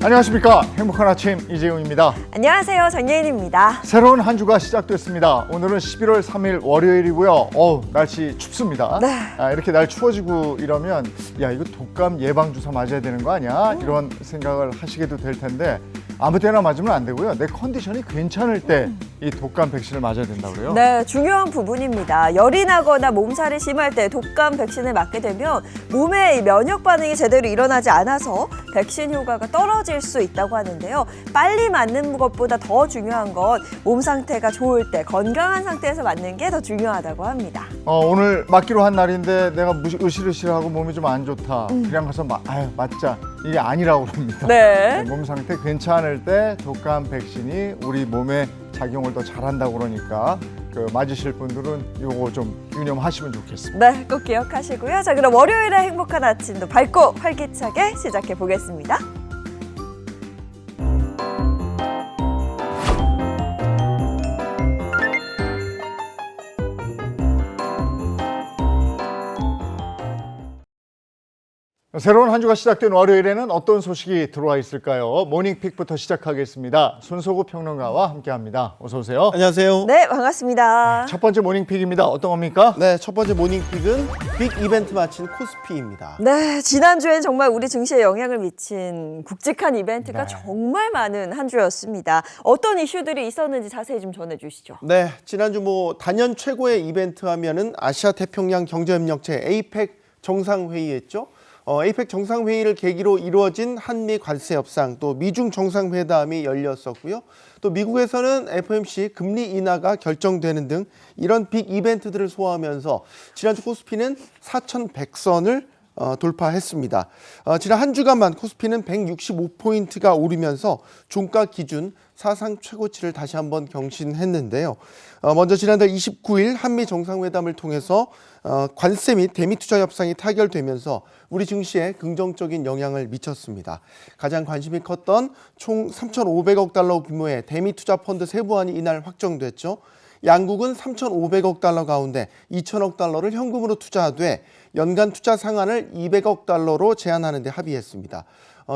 안녕하십니까. 행복한 아침 이재용입니다. 안녕하세요. 정예인입니다. 새로운 한 주가 시작됐습니다. 오늘은 11월 3일 월요일이고요. 날씨 춥습니다. 네. 이렇게 날 추워지고 이러면 야, 이거 독감 예방 주사 맞아야 되는 거 아니야? 이런 생각을 하시게도 될 텐데 아무 때나 맞으면 안 되고요. 내 컨디션이 괜찮을 때 이 독감 백신을 맞아야 된다고요. 네, 중요한 부분입니다. 열이 나거나 몸살이 심할 때 독감 백신을 맞게 되면 몸의 면역 반응이 제대로 일어나지 않아서 백신 효과가 떨어질 수 있다고 하는데요. 빨리 맞는 것보다 더 중요한 건 몸 상태가 좋을 때 건강한 상태에서 맞는 게 더 중요하다고 합니다. 오늘 맞기로 한 날인데 내가 으실으실하고 몸이 좀 안 좋다. 그냥 가서 맞자. 이게 아니라고 그럽니다. 네. 몸 상태 괜찮을 때 독감 백신이 우리 몸에 작용을 더 잘한다고 그러니까 맞으실 분들은 이거 좀 유념하시면 좋겠습니다. 네, 꼭 기억하시고요. 자, 그럼 월요일에 행복한 아침도 밝고 활기차게 시작해 보겠습니다. 새로운 한 주가 시작된 월요일에는 어떤 소식이 들어와 있을까요? 모닝픽부터 시작하겠습니다. 손석구 평론가와 함께합니다. 어서 오세요. 안녕하세요. 네, 반갑습니다. 첫 번째 모닝픽입니다. 어떤 겁니까? 네, 첫 번째 모닝픽은 빅 이벤트 마친 코스피입니다. 네, 지난주엔 정말 우리 증시에 영향을 미친 굵직한 이벤트가 네. 정말 많은 한 주였습니다. 어떤 이슈들이 있었는지 자세히 좀 전해주시죠. 네, 지난주 단연 최고의 이벤트 하면은 아시아 태평양 경제협력체 에이펙 정상회의였죠. 에이펙 정상회의를 계기로 이루어진 한미 관세 협상, 또 미중 정상회담이 열렸었고요. 또 미국에서는 FOMC 금리 인하가 결정되는 등 이런 빅 이벤트들을 소화하면서 지난주 코스피는 4,100선을 돌파했습니다. 지난 한 주간만 코스피는 165포인트가 오르면서 종가 기준 사상 최고치를 다시 한번 경신했는데요. 먼저 지난달 29일 한미 정상회담을 통해서 관세 및 대미 투자 협상이 타결되면서 우리 증시에 긍정적인 영향을 미쳤습니다. 가장 관심이 컸던 총 3,500억 달러 규모의 대미 투자 펀드 세부안이 이날 확정됐죠. 양국은 3,500억 달러 가운데 2,000억 달러를 현금으로 투자하되 연간 투자 상한을 200억 달러로 제한하는 데 합의했습니다.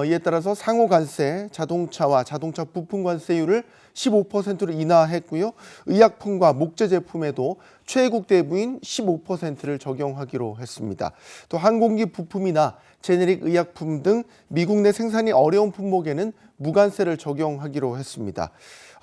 이에 따라서 상호 관세, 자동차와 자동차 부품 관세율을 15%로 인하했고요. 의약품과 목재 제품에도 최애국 대부인 15%를 적용하기로 했습니다. 또 항공기 부품이나 제네릭 의약품 등 미국 내 생산이 어려운 품목에는 무관세를 적용하기로 했습니다.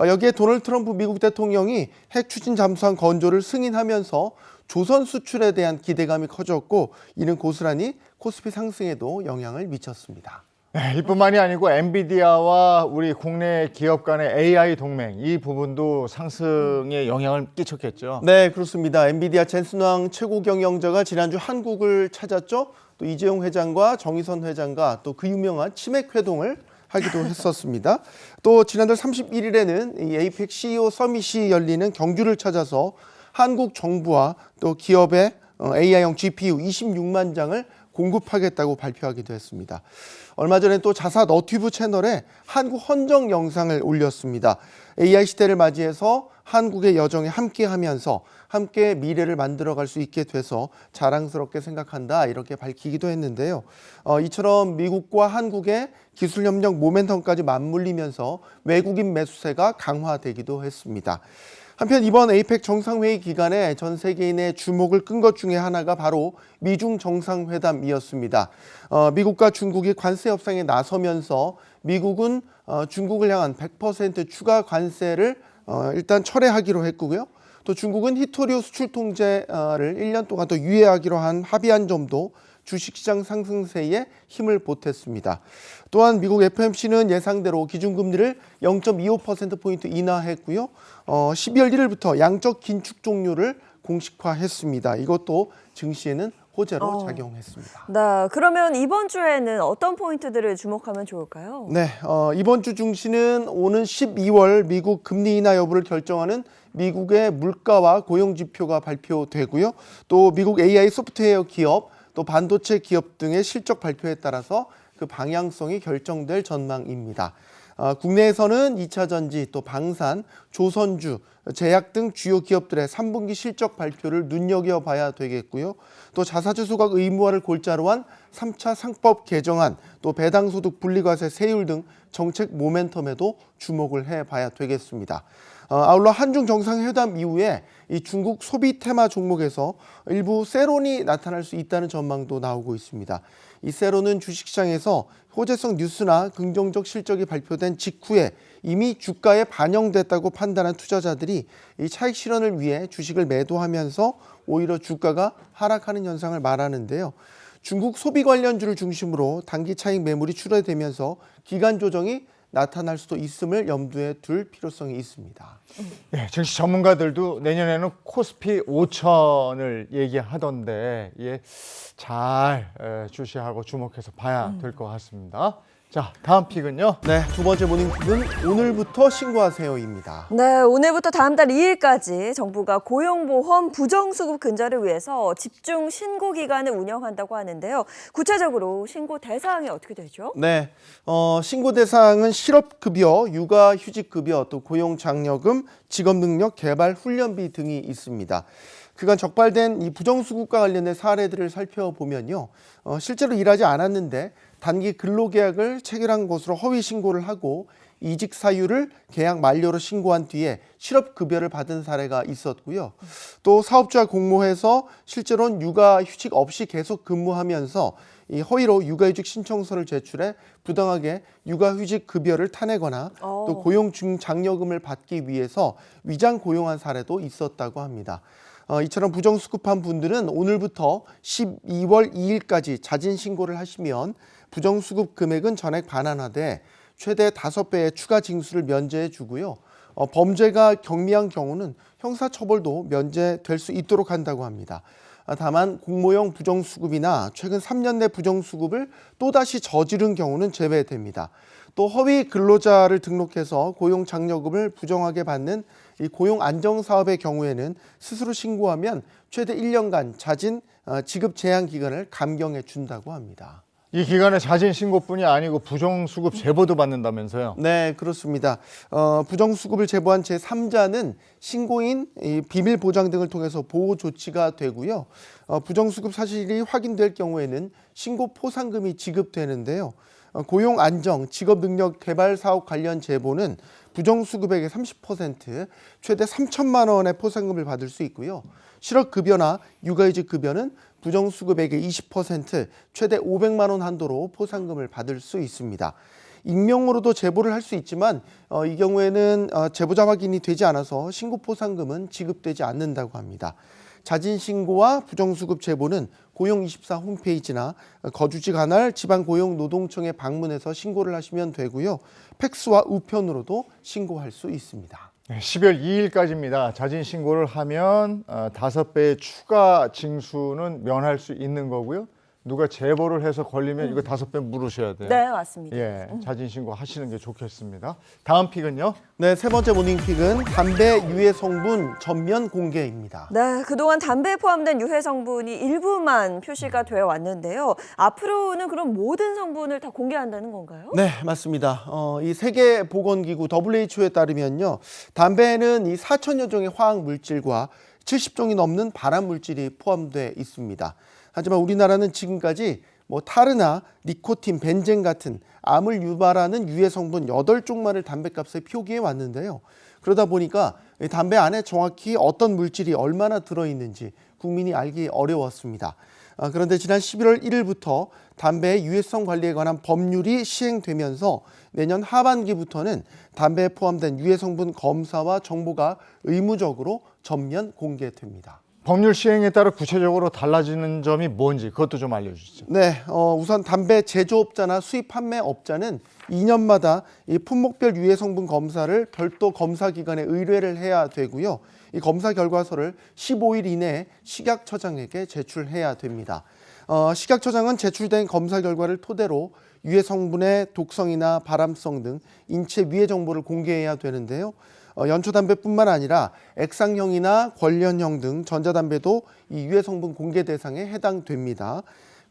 여기에 도널드 트럼프 미국 대통령이 핵 추진 잠수함 건조를 승인하면서 조선 수출에 대한 기대감이 커졌고 이는 고스란히 코스피 상승에도 영향을 미쳤습니다. 네, 이뿐만이 아니고 엔비디아와 우리 국내 기업 간의 AI 동맹 이 부분도 상승에 영향을 끼쳤겠죠. 네, 그렇습니다. 엔비디아 젠슨 왕 최고 경영자가 지난주 한국을 찾았죠. 또 이재용 회장과 정의선 회장과 또 그 유명한 치맥 회동을 하기도 했었습니다. 또 지난달 31일에는 이 에이펙 CEO 서밋이 열리는 경주를 찾아서 한국 정부와 또 기업의 AI형 GPU 26만 장을 공급하겠다고 발표하기도 했습니다. 얼마 전에 또 자사 너튜브 채널에 한국 헌정 영상을 올렸습니다. AI 시대를 맞이해서 한국의 여정에 함께하면서 함께 미래를 만들어갈 수 있게 돼서 자랑스럽게 생각한다 이렇게 밝히기도 했는데요. 이처럼 미국과 한국의 기술협력 모멘텀까지 맞물리면서 외국인 매수세가 강화되기도 했습니다. 한편 이번 에이펙 정상회의 기간에 전 세계인의 주목을 끈 것 중에 하나가 바로 미중 정상회담이었습니다. 미국과 중국이 관세 협상에 나서면서 미국은 중국을 향한 100% 추가 관세를 일단 철회하기로 했고요. 또 중국은 히토리오 수출 통제를 1년 동안 더 유예하기로 합의한 점도 주식시장 상승세에 힘을 보탰습니다. 또한 미국 FOMC는 예상대로 기준금리를 0.25%포인트 인하했고요. 12월 1일부터 양적 긴축 종료를 공식화했습니다. 이것도 증시에는 호재로 작용했습니다. 네, 그러면 이번 주에는 어떤 포인트들을 주목하면 좋을까요? 네, 이번 주 증시는 오는 12월 미국 금리 인하 여부를 결정하는 미국의 물가와 고용 지표가 발표되고요. 또 미국 AI 소프트웨어 기업, 또 반도체 기업 등의 실적 발표에 따라서 그 방향성이 결정될 전망입니다. 국내에서는 2차 전지, 또 방산, 조선주, 제약 등 주요 기업들의 3분기 실적 발표를 눈여겨봐야 되겠고요. 또 자사주 소각 의무화를 골자로 한 3차 상법 개정안, 또 배당소득 분리과세 세율 등 정책 모멘텀에도 주목을 해봐야 되겠습니다. 아울러 한중 정상회담 이후에 이 중국 소비 테마 종목에서 일부 세론이 나타날 수 있다는 전망도 나오고 있습니다. 이 세론은 주식시장에서 호재성 뉴스나 긍정적 실적이 발표된 직후에 이미 주가에 반영됐다고 판단한 투자자들이 이 차익 실현을 위해 주식을 매도하면서 오히려 주가가 하락하는 현상을 말하는데요. 중국 소비 관련주를 중심으로 단기 차익 매물이 출회되면서 기간 조정이 나타날 수도 있음을 염두에 둘 필요성이 있습니다. 예, 증시 전문가들도 내년에는 코스피 5천을 얘기하던데 잘 주시하고 주목해서 봐야 될 것 같습니다. 자, 다음 픽은요. 네, 두 번째 모닝픽은 오늘부터 신고하세요입니다. 네, 오늘부터 다음 달 2일까지 정부가 고용보험 부정수급 근절을 위해서 집중 신고 기간을 운영한다고 하는데요. 구체적으로 신고 대상이 어떻게 되죠? 네, 신고 대상은 실업급여, 육아휴직급여, 또 고용장려금, 직업능력 개발 훈련비 등이 있습니다. 그간 적발된 이 부정수급과 관련된 사례들을 살펴보면요. 실제로 일하지 않았는데 단기 근로계약을 체결한 것으로 허위 신고를 하고 이직 사유를 계약 만료로 신고한 뒤에 실업급여를 받은 사례가 있었고요. 또 사업주와 공모해서 실제로는 육아휴직 없이 계속 근무하면서 이 허위로 육아휴직 신청서를 제출해 부당하게 육아휴직 급여를 타내거나 또 고용장려금을 받기 위해서 위장 고용한 사례도 있었다고 합니다. 이처럼 부정수급한 분들은 오늘부터 12월 2일까지 자진 신고를 하시면 부정수급 금액은 전액 반환하되 최대 5배의 추가 징수를 면제해 주고요. 범죄가 경미한 경우는 형사처벌도 면제될 수 있도록 한다고 합니다. 다만 공모형 부정수급이나 최근 3년 내 부정수급을 또다시 저지른 경우는 제외됩니다. 또 허위 근로자를 등록해서 고용장려금을 부정하게 받는 이 고용안정사업의 경우에는 스스로 신고하면 최대 1년간 자진 지급 제한 기간을 감경해 준다고 합니다. 이 기간에 자진 신고뿐이 아니고 부정수급 제보도 받는다면서요? 네, 그렇습니다. 부정수급을 제보한 제3자는 신고인 비밀 보장 등을 통해서 보호 조치가 되고요. 부정수급 사실이 확인될 경우에는 신고 포상금이 지급되는데요. 고용 안정, 직업 능력 개발 사업 관련 제보는 부정수급액의 30%, 최대 3천만 원의 포상금을 받을 수 있고요. 실업급여나 육아휴직 급여는 부정수급액의 20%, 최대 500만 원 한도로 포상금을 받을 수 있습니다. 익명으로도 제보를 할 수 있지만 이 경우에는 제보자 확인이 되지 않아서 신고 포상금은 지급되지 않는다고 합니다. 자진 신고와 부정수급 제보는 고용24 홈페이지나 거주지 관할 지방고용노동청에 방문해서 신고를 하시면 되고요. 팩스와 우편으로도 신고할 수 있습니다. 12월 2일까지입니다. 자진 신고를 하면 5배의 추가 징수는 면할 수 있는 거고요. 누가 제보를 해서 걸리면 이거 5배 물으셔야 돼요. 네, 맞습니다. 예, 자진 신고 하시는 게 좋겠습니다. 다음 픽은요? 네, 세 번째 모닝픽은 담배 유해 성분 전면 공개입니다. 네, 그동안 담배에 포함된 유해 성분이 일부만 표시가 되어 왔는데요. 앞으로는 그럼 모든 성분을 다 공개한다는 건가요? 네, 맞습니다. 이 세계보건기구 WHO에 따르면요, 담배에는 이 4천여 종의 화학 물질과 70종이 넘는 발암 물질이 포함되어 있습니다. 하지만 우리나라는 지금까지 타르나 니코틴, 벤젠 같은 암을 유발하는 유해 성분 8종만을 담배값에 표기해 왔는데요. 그러다 보니까 담배 안에 정확히 어떤 물질이 얼마나 들어있는지 국민이 알기 어려웠습니다. 그런데 지난 11월 1일부터 담배의 유해성 관리에 관한 법률이 시행되면서 내년 하반기부터는 담배에 포함된 유해 성분 검사와 정보가 의무적으로 전면 공개됩니다. 법률 시행에 따라 구체적으로 달라지는 점이 뭔지 그것도 좀 알려주시죠. 네, 우선 담배 제조업자나 수입 판매업자는 2년마다 이 품목별 유해 성분 검사를 별도 검사기관에 의뢰를 해야 되고요. 이 검사 결과서를 15일 이내에 식약처장에게 제출해야 됩니다. 식약처장은 제출된 검사 결과를 토대로 유해 성분의 독성이나 발암성 등 인체 위해 정보를 공개해야 되는데요. 연초담배뿐만 아니라 액상형이나 관련형 등 전자담배도 이 유해 성분 공개 대상에 해당됩니다.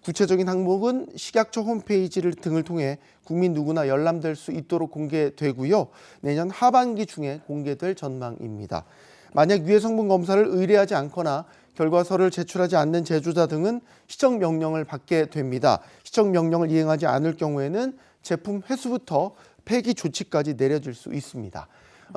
구체적인 항목은 식약처 홈페이지를 등을 통해 국민 누구나 열람될 수 있도록 공개되고요. 내년 하반기 중에 공개될 전망입니다. 만약 유해 성분 검사를 의뢰하지 않거나 결과서를 제출하지 않는 제조자 등은 시정 명령을 받게 됩니다. 시정 명령을 이행하지 않을 경우에는 제품 회수부터 폐기 조치까지 내려질 수 있습니다.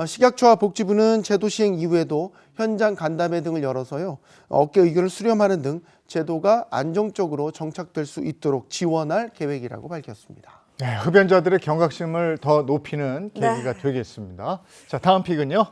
식약처와 복지부는 제도 시행 이후에도 현장 간담회 등을 열어서요. 업계 의견을 수렴하는 등 제도가 안정적으로 정착될 수 있도록 지원할 계획이라고 밝혔습니다. 네, 흡연자들의 경각심을 더 높이는 계기가 네. 되겠습니다. 자, 다음 픽은요.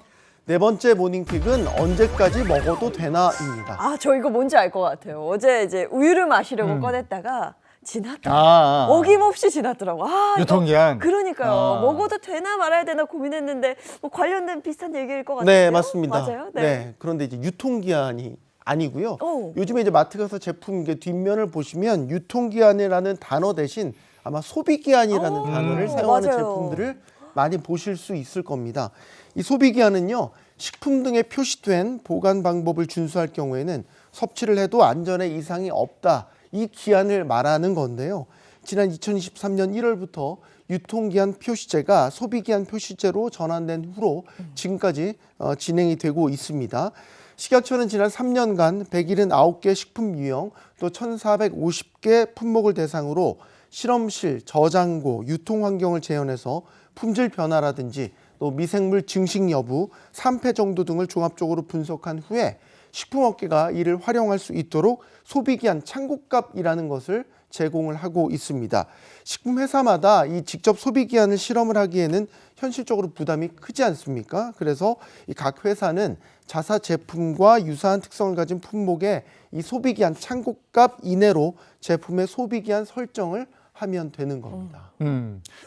네 번째 모닝픽은 언제까지 먹어도 되나입니다. 아, 저 이거 뭔지 알 것 같아요. 어제 이제 우유를 마시려고 꺼냈다가 지났다. 어김없이 지났더라고. 아, 이거 유통기한. 그러니까요. 먹어도 되나 말아야 되나 고민했는데 뭐 관련된 비슷한 얘기일 것 같아요. 네, 맞습니다. 맞아요. 네. 그런데 이제 유통기한이 아니고요. 오. 요즘에 이제 마트 가서 제품 뒷면을 보시면 유통기한이라는 단어 대신 아마 소비기한이라는 단어를 사용하는 맞아요. 제품들을 많이 보실 수 있을 겁니다. 이 소비기한은요, 식품 등에 표시된 보관 방법을 준수할 경우에는 섭취를 해도 안전에 이상이 없다. 이 기한을 말하는 건데요. 지난 2023년 1월부터 유통기한 표시제가 소비기한 표시제로 전환된 후로 지금까지 진행이 되고 있습니다. 식약처는 지난 3년간 179개 식품 유형 또 1,450개 품목을 대상으로 실험실, 저장고, 유통 환경을 재현해서 품질 변화라든지 또 미생물 증식 여부, 산패 정도 등을 종합적으로 분석한 후에 식품업계가 이를 활용할 수 있도록 소비기한 창고값이라는 것을 제공을 하고 있습니다. 식품회사마다 이 직접 소비기한을 실험을 하기에는 현실적으로 부담이 크지 않습니까? 그래서 이 각 회사는 자사 제품과 유사한 특성을 가진 품목의 이 소비기한 창고값 이내로 제품의 소비기한 설정을 하면 되는 겁니다.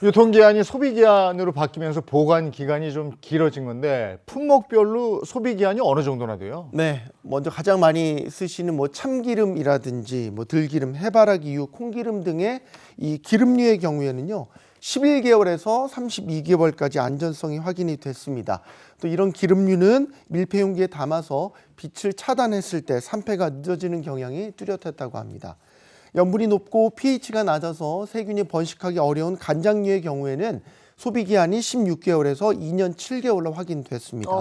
유통기한이 소비기한으로 바뀌면서 보관기간이 좀 길어진 건데 품목별로 소비기한이 어느 정도나 돼요? 네, 먼저 가장 많이 쓰시는 뭐 참기름이라든지 뭐 들기름, 해바라기유, 콩기름 등의 이 기름류의 경우에는요. 11개월에서 32개월까지 안전성이 확인이 됐습니다. 또 이런 기름류는 밀폐용기에 담아서 빛을 차단했을 때 산패가 늦어지는 경향이 뚜렷했다고 합니다. 염분이 높고 pH가 낮아서 세균이 번식하기 어려운 간장류의 경우에는 소비기한이 16개월에서 2년 7개월로 확인됐습니다.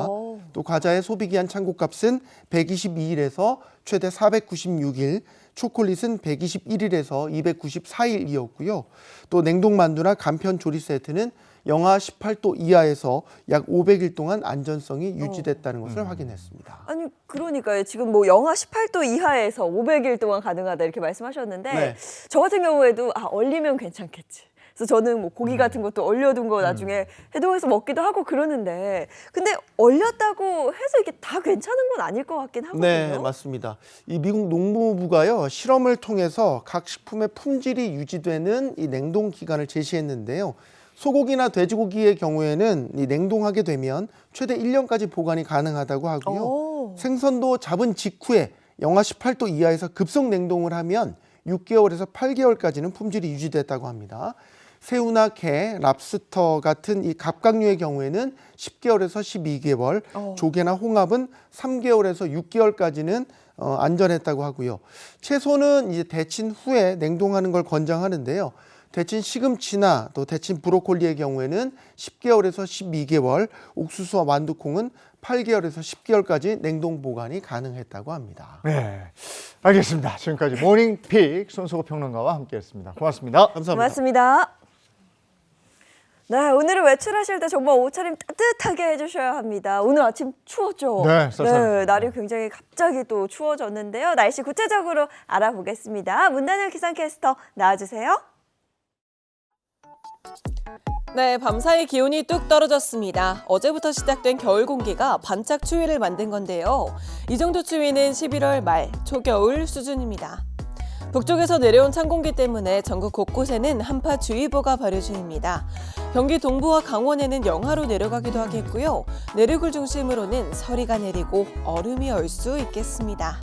또 과자의 소비기한 창고값은 122일에서 최대 496일, 초콜릿은 121일에서 294일이었고요. 또 냉동만두나 간편 조리 세트는 영하 18도 이하에서 약 500일 동안 안전성이 유지됐다는 것을 확인했습니다. 아니 그러니까요. 지금 뭐 영하 18도 이하에서 500일 동안 가능하다 이렇게 말씀하셨는데 네. 저 같은 경우에도 얼리면 괜찮겠지. 그래서 저는 뭐 고기 같은 것도 얼려둔 거 나중에 해동해서 먹기도 하고 그러는데 근데 얼렸다고 해서 이게 다 괜찮은 건 아닐 것 같긴 하거든요. 네, 맞습니다. 이 미국 농무부가요, 실험을 통해서 각 식품의 품질이 유지되는 이 냉동 기간을 제시했는데요. 소고기나 돼지고기의 경우에는 이 냉동하게 되면 최대 1년까지 보관이 가능하다고 하고요. 생선도 잡은 직후에 영하 18도 이하에서 급속 냉동을 하면 6개월에서 8개월까지는 품질이 유지됐다고 합니다. 새우나 게, 랍스터 같은 이 갑각류의 경우에는 10개월에서 12개월, 조개나 홍합은 3개월에서 6개월까지는 안전했다고 하고요. 채소는 이제 데친 후에 냉동하는 걸 권장하는데요. 데친 시금치나 또 데친 브로콜리의 경우에는 10개월에서 12개월, 옥수수와 완두콩은 8개월에서 10개월까지 냉동 보관이 가능했다고 합니다. 네, 알겠습니다. 지금까지 모닝픽 손석호 평론가와 함께했습니다. 고맙습니다. 감사합니다. 고맙습니다. 네, 오늘은 외출하실 때 정말 옷차림 따뜻하게 해주셔야 합니다. 오늘 아침 추웠죠? 네, 쌀쌀합니다. 날이 굉장히 갑자기 또 추워졌는데요. 날씨 구체적으로 알아보겠습니다. 문단일 기상캐스터 나와주세요. 네, 밤사이 기온이 뚝 떨어졌습니다. 어제부터 시작된 겨울 공기가 반짝 추위를 만든 건데요. 이 정도 추위는 11월 말, 초겨울 수준입니다. 북쪽에서 내려온 찬 공기 때문에 전국 곳곳에는 한파주의보가 발효 중입니다. 경기 동부와 강원에는 영하로 내려가기도 하겠고요. 내륙을 중심으로는 서리가 내리고 얼음이 얼 수 있겠습니다.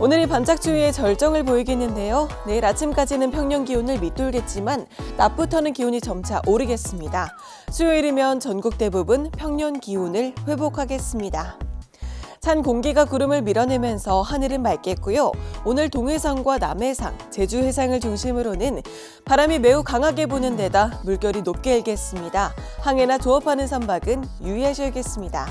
오늘이 반짝추위의 절정을 보이겠는데요. 내일 아침까지는 평년 기온을 밑돌겠지만 낮부터는 기온이 점차 오르겠습니다. 수요일이면 전국 대부분 평년 기온을 회복하겠습니다. 찬 공기가 구름을 밀어내면서 하늘은 맑겠고요. 오늘 동해상과 남해상, 제주 해상을 중심으로는 바람이 매우 강하게 부는 데다 물결이 높게 일겠습니다. 항해나 조업하는 선박은 유의하셔야겠습니다.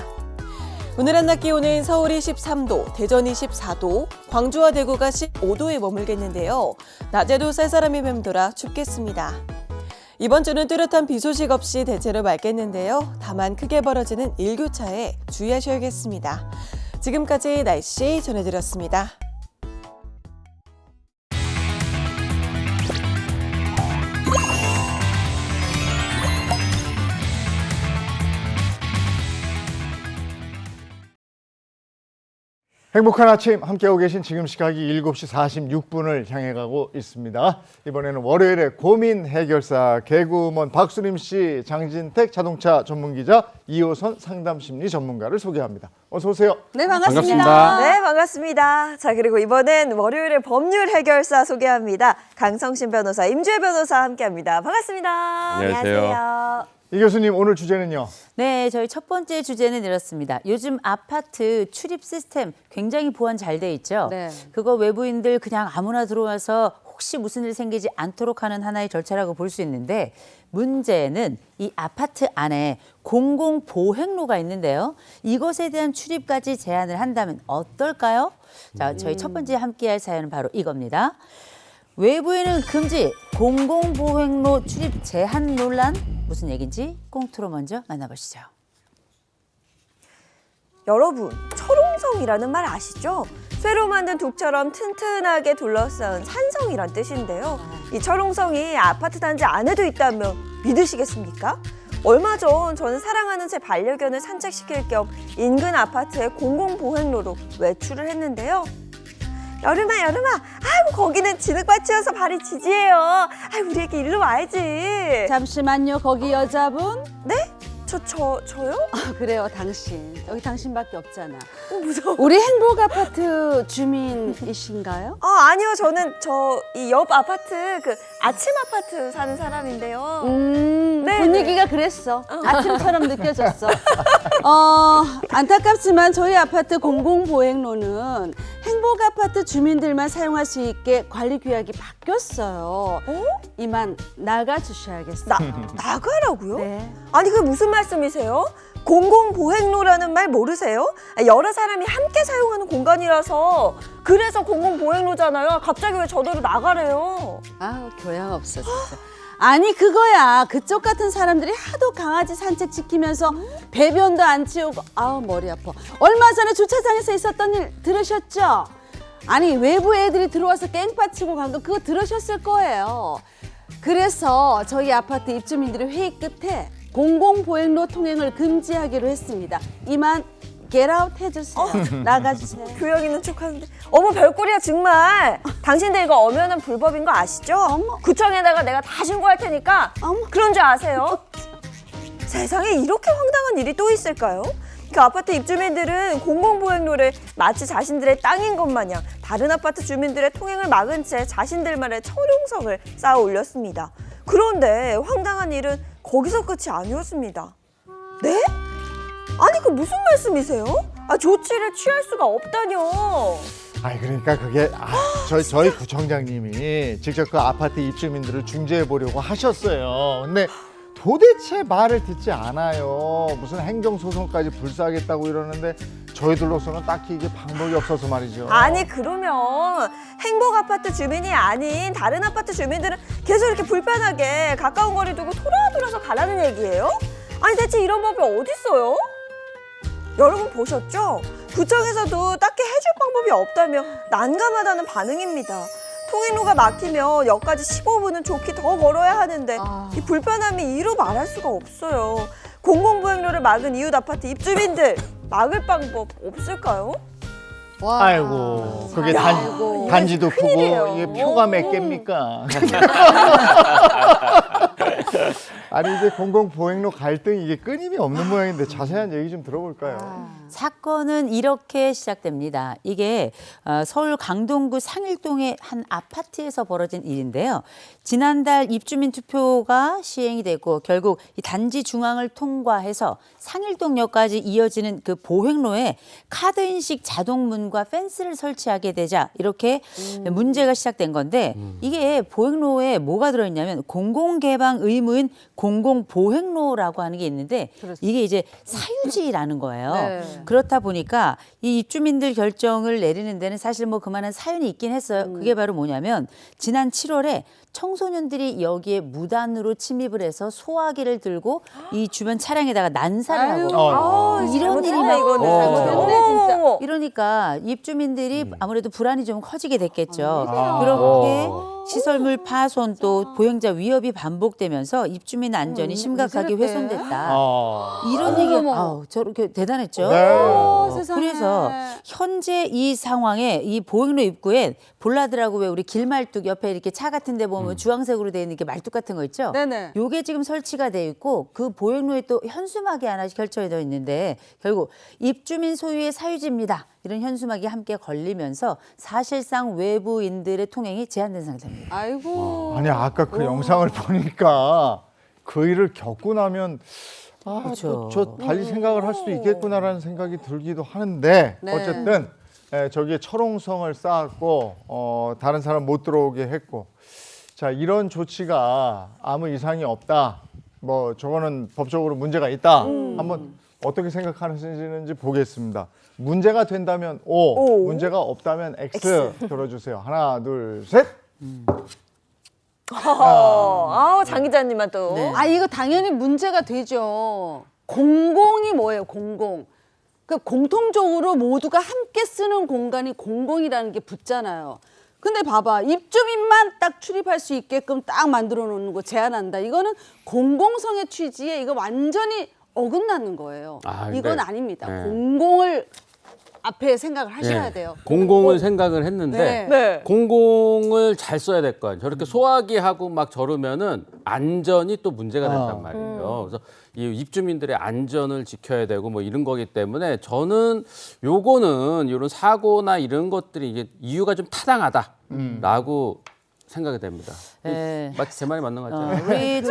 오늘 한낮 기온은 서울이 13도, 대전이 14도, 광주와 대구가 15도에 머물겠는데요. 낮에도 쌀쌀함이 맴돌아 춥겠습니다. 이번 주는 뚜렷한 비 소식 없이 대체로 맑겠는데요. 다만 크게 벌어지는 일교차에 주의하셔야겠습니다. 지금까지 날씨 전해드렸습니다. 행복한 아침 함께하고 계신 지금 시각이 7시 46분을 향해 가고 있습니다. 이번에는 월요일에 고민 해결사 개구먼 박수림 씨, 장진택 자동차 전문기자, 이호선 상담심리 전문가를 소개합니다. 어서 오세요. 네, 반갑습니다. 반갑습니다. 네, 반갑습니다. 자, 그리고 이번엔 월요일에 법률 해결사 소개합니다. 강성신 변호사, 임주혜 변호사 함께합니다. 반갑습니다. 안녕하세요. 이 교수님, 오늘 주제는요? 네, 저희 첫 번째 주제는 이렇습니다. 요즘 아파트 출입 시스템 굉장히 보안 잘 돼 있죠. 네. 그거 외부인들 그냥 아무나 들어와서 혹시 무슨 일 생기지 않도록 하는 하나의 절차라고 볼 수 있는데, 문제는 이 아파트 안에 공공보행로가 있는데요. 이것에 대한 출입까지 제한을 한다면 어떨까요? 자, 저희 첫 번째 함께할 사연은 바로 이겁니다. 외부인은 금지, 공공보행로 출입 제한 논란, 무슨 얘기인지 꽁트로 먼저 만나보시죠. 여러분, 철옹성이라는 말 아시죠? 쇠로 만든 독처럼 튼튼하게 둘러싸은 산성이란 뜻인데요. 이 철옹성이 아파트 단지 안에도 있다면 믿으시겠습니까? 얼마 전 저는 사랑하는 제 반려견을 산책시킬 겸 인근 아파트의 공공보행로로 외출을 했는데요. 여름아, 아이고 거기는 진흙밭이어서 발이 지지해요. 아이고 우리 애기 일로 와야지. 잠시만요. 거기 여자분? 네? 저요? 아, 그래요. 당신. 여기 당신밖에 없잖아. 무서워. 우리 행복 아파트 주민이신가요? 아니요. 저는 이 옆 아파트 그 아침 아파트 사는 사람인데요. 네, 분위기가 그랬어. 아침처럼 느껴졌어. 안타깝지만 저희 아파트 공공보행로는 행복 아파트 주민들만 사용할 수 있게 관리 규약이 바뀌었어요. 이만 나가주셔야겠어요. 나가라고요? 네. 아니 그게 무슨 말씀이세요? 공공보행로라는 말 모르세요? 여러 사람이 함께 사용하는 공간이라서 그래서 공공보행로잖아요. 갑자기 왜 저대로 나가래요? 아우 교양 없어 진짜. 아니 그거야. 그쪽 같은 사람들이 하도 강아지 산책 지키면서 배변도 안 치우고 아우 머리 아파. 얼마 전에 주차장에서 있었던 일 들으셨죠? 아니 외부 애들이 들어와서 깽판 치고 간 거 그거 들으셨을 거예요. 그래서 저희 아파트 입주민들이 회의 끝에 공공보행로 통행을 금지하기로 했습니다. 이만 get out 해주세요. 나가주세요. 교양 있는 척하는데 어머 별꼴이야 정말. 당신들 이거 엄연한 불법인 거 아시죠? 구청에다가 내가 다 신고할 테니까 그런 줄 아세요? 세상에 이렇게 황당한 일이 또 있을까요? 그 아파트 입주민들은 공공보행로를 마치 자신들의 땅인 것 마냥 다른 아파트 주민들의 통행을 막은 채 자신들만의 철옹성을 쌓아 올렸습니다. 그런데 황당한 일은 거기서 끝이 아니었습니다. 네? 아니 그 무슨 말씀이세요? 조치를 취할 수가 없다뇨. 아니 그러니까 그게 저희 구청장님이 직접 그 아파트 입주민들을 중재해 보려고 하셨어요. 근데 도대체 말을 듣지 않아요. 무슨 행정소송까지 불사하겠다고 이러는데 저희들로서는 딱히 이게 방법이 없어서 말이죠. 아니 그러면 행복 아파트 주민이 아닌 다른 아파트 주민들은 계속 이렇게 불편하게 가까운 거리 두고 돌아서 가라는 얘기예요? 아니 대체 이런 법이 어딨어요? 여러분 보셨죠? 구청에서도 딱히 해줄 방법이 없다며 난감하다는 반응입니다. 통행로가 막히면 역까지 15분은 좋게 더 걸어야 하는데 이 불편함이 이루 말할 수가 없어요. 공공보행로를 막은 이웃 아파트 입주민들 막을 방법 없을까요? 와. 아이고 그게 아이고. 단지도 큰일이에요. 크고 이게 표가 몇 개입니까? 아니 이제 공공보행로 갈등 이게 끊임이 없는 모양인데 자세한 얘기 좀 들어볼까요? 사건은 이렇게 시작됩니다. 이게 서울 강동구 상일동의 한 아파트에서 벌어진 일인데요. 지난달 입주민 투표가 시행이 되고 결국 이 단지 중앙을 통과해서 상일동역까지 이어지는 그 보행로에 카드 인식 자동문과 펜스를 설치하게 되자 이렇게 문제가 시작된 건데 이게 보행로에 뭐가 들어있냐면 공공개방 의무인 공공보행로라고 하는 게 있는데 이게 이제 사유지라는 거예요. 네. 그렇다 보니까 이 입주민들 결정을 내리는 데는 사실 뭐 그만한 사연이 있긴 했어요. 그게 바로 뭐냐면 지난 7월에 청소년들이 여기에 무단으로 침입을 해서 소화기를 들고 이 주변 차량에다가 난사를 하고 이런 일이 막 잘못했네 진짜. 이러니까 입주민들이 아무래도 불안이 좀 커지게 됐겠죠. 그렇게 시설물 파손 또 보행자 위협이 반복되면서 입주민 안전이 심각하게 이랬대. 훼손됐다. 아. 이런 얘기가 저렇게 대단했죠. 네. 세상에. 그래서 현재 이 상황에 이 보행로 입구에 볼라드라고 왜 우리 길말뚝 옆에 이렇게 차 같은 데 보면 주황색으로 되어 있는 게 말뚝 같은 거 있죠? 네네. 요게 지금 설치가 돼 있고 그 보행로에 또 현수막이 하나씩 펼쳐져 있는데 결국 입주민 소유의 사유지입니다. 이런 현수막이 함께 걸리면서 사실상 외부인들의 통행이 제한된 상태입니다. 아이고. 아니 아까 그 영상을 보니까 그 일을 겪고 나면 그렇죠. 저 달리 생각을 할 수도 있겠구나라는 생각이 들기도 하는데 네. 어쨌든 저기에 철옹성을 쌓았고 다른 사람 못 들어오게 했고 자 이런 조치가 아무 이상이 없다. 뭐 저거는 법적으로 문제가 있다. 한번 어떻게 생각하시는지 보겠습니다. 문제가 된다면 O, 문제가 없다면 X 들어주세요. 하나, 둘, 셋. 장 기자님만 또. 네. 아 이거 당연히 문제가 되죠. 공공이 뭐예요? 공공. 그 공통적으로 모두가 함께 쓰는 공간이 공공이라는 게 붙잖아요. 근데 봐봐 입주민만 딱 출입할 수 있게끔 딱 만들어 놓는 거 제한한다. 이거는 공공성의 취지에 이거 완전히 어긋나는 거예요. 아, 이건 네. 아닙니다. 네. 공공을 앞에 생각을 하셔야 네. 돼요. 공공을 생각을 했는데 네. 네. 공공을 잘 써야 될 거 아니에요. 저렇게 소화기 하고 막 저러면은 안전이 또 문제가 된단 말이에요. 그래서 이 입주민들의 안전을 지켜야 되고 뭐 이런 거기 때문에 저는 요거는 이런 사고나 이런 것들이 이게 이유가 좀 타당하다라고 생각이 됩니다. 네. 마치 제 말이 맞는 것 같아요. 우리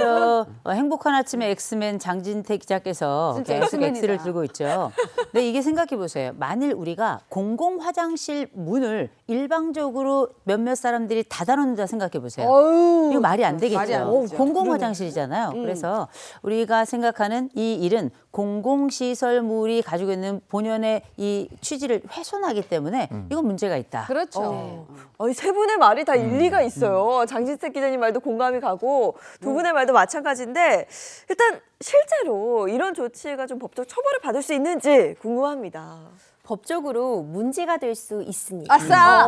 행복한 아침의 엑스맨 장진태 기자께서 진짜 계속 엑스맨이다. X를 들고 있죠. 근데 이게 생각해 보세요. 만일 우리가 공공 화장실 문을 일방적으로 몇몇 사람들이 닫아놓는다 생각해 보세요. 어휴, 이거 말이 안 되겠죠. 말이 안 되죠. 공공 화장실이잖아요. 그래서 우리가 생각하는 이 일은 공공시설물이 가지고 있는 본연의 이 취지를 훼손하기 때문에 이건 문제가 있다. 그렇죠. 세 분의 말이 다 일리가 있어요. 장진택 기자님 말도 공감이 가고 두 분의 말도 마찬가지인데 일단 실제로 이런 조치가 좀 법적 처벌을 받을 수 있는지 궁금합니다. 법적으로 문제가 될 수 있습니다. 아싸.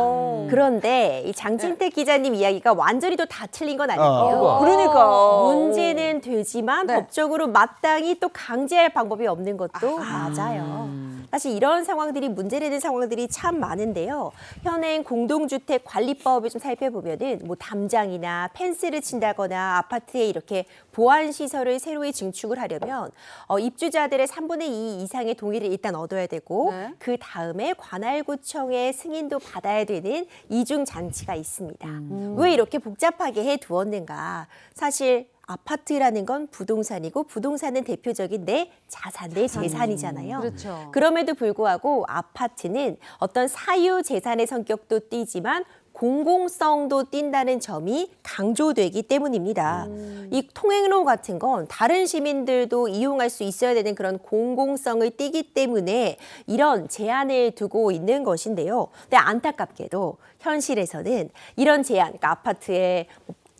그런데 이 장진택 기자님 이야기가 완전히 또 다 틀린 건 아니에요. 그러니까 문제는 되지만 네. 법적으로 마땅히 또 강제할 방법이 없는 것도 맞아요. 사실 이런 상황들이 문제되는 상황들이 참 많은데요. 현행 공동주택관리법을 좀 살펴보면은 뭐 담장이나 펜스를 친다거나 아파트에 이렇게 보안 시설을 새로이 증축을 하려면 입주자들의 3분의 2 이상의 동의를 일단 얻어야 되고 네. 그 다음에 관할구청의 승인도 받아야 되는 이중 장치가 있습니다. 왜 이렇게 복잡하게 해 두었는가? 사실 아파트라는 건 부동산이고 부동산은 대표적인 내 자산, 내 재산이잖아요. 그렇죠. 그럼에도 불구하고 아파트는 어떤 사유 재산의 성격도 띠지만 공공성도 띈다는 점이 강조되기 때문입니다. 이 통행로 같은 건 다른 시민들도 이용할 수 있어야 되는 그런 공공성을 띠기 때문에 이런 제한을 두고 있는 것인데요. 근데 안타깝게도 현실에서는 이런 제한, 그러니까 아파트에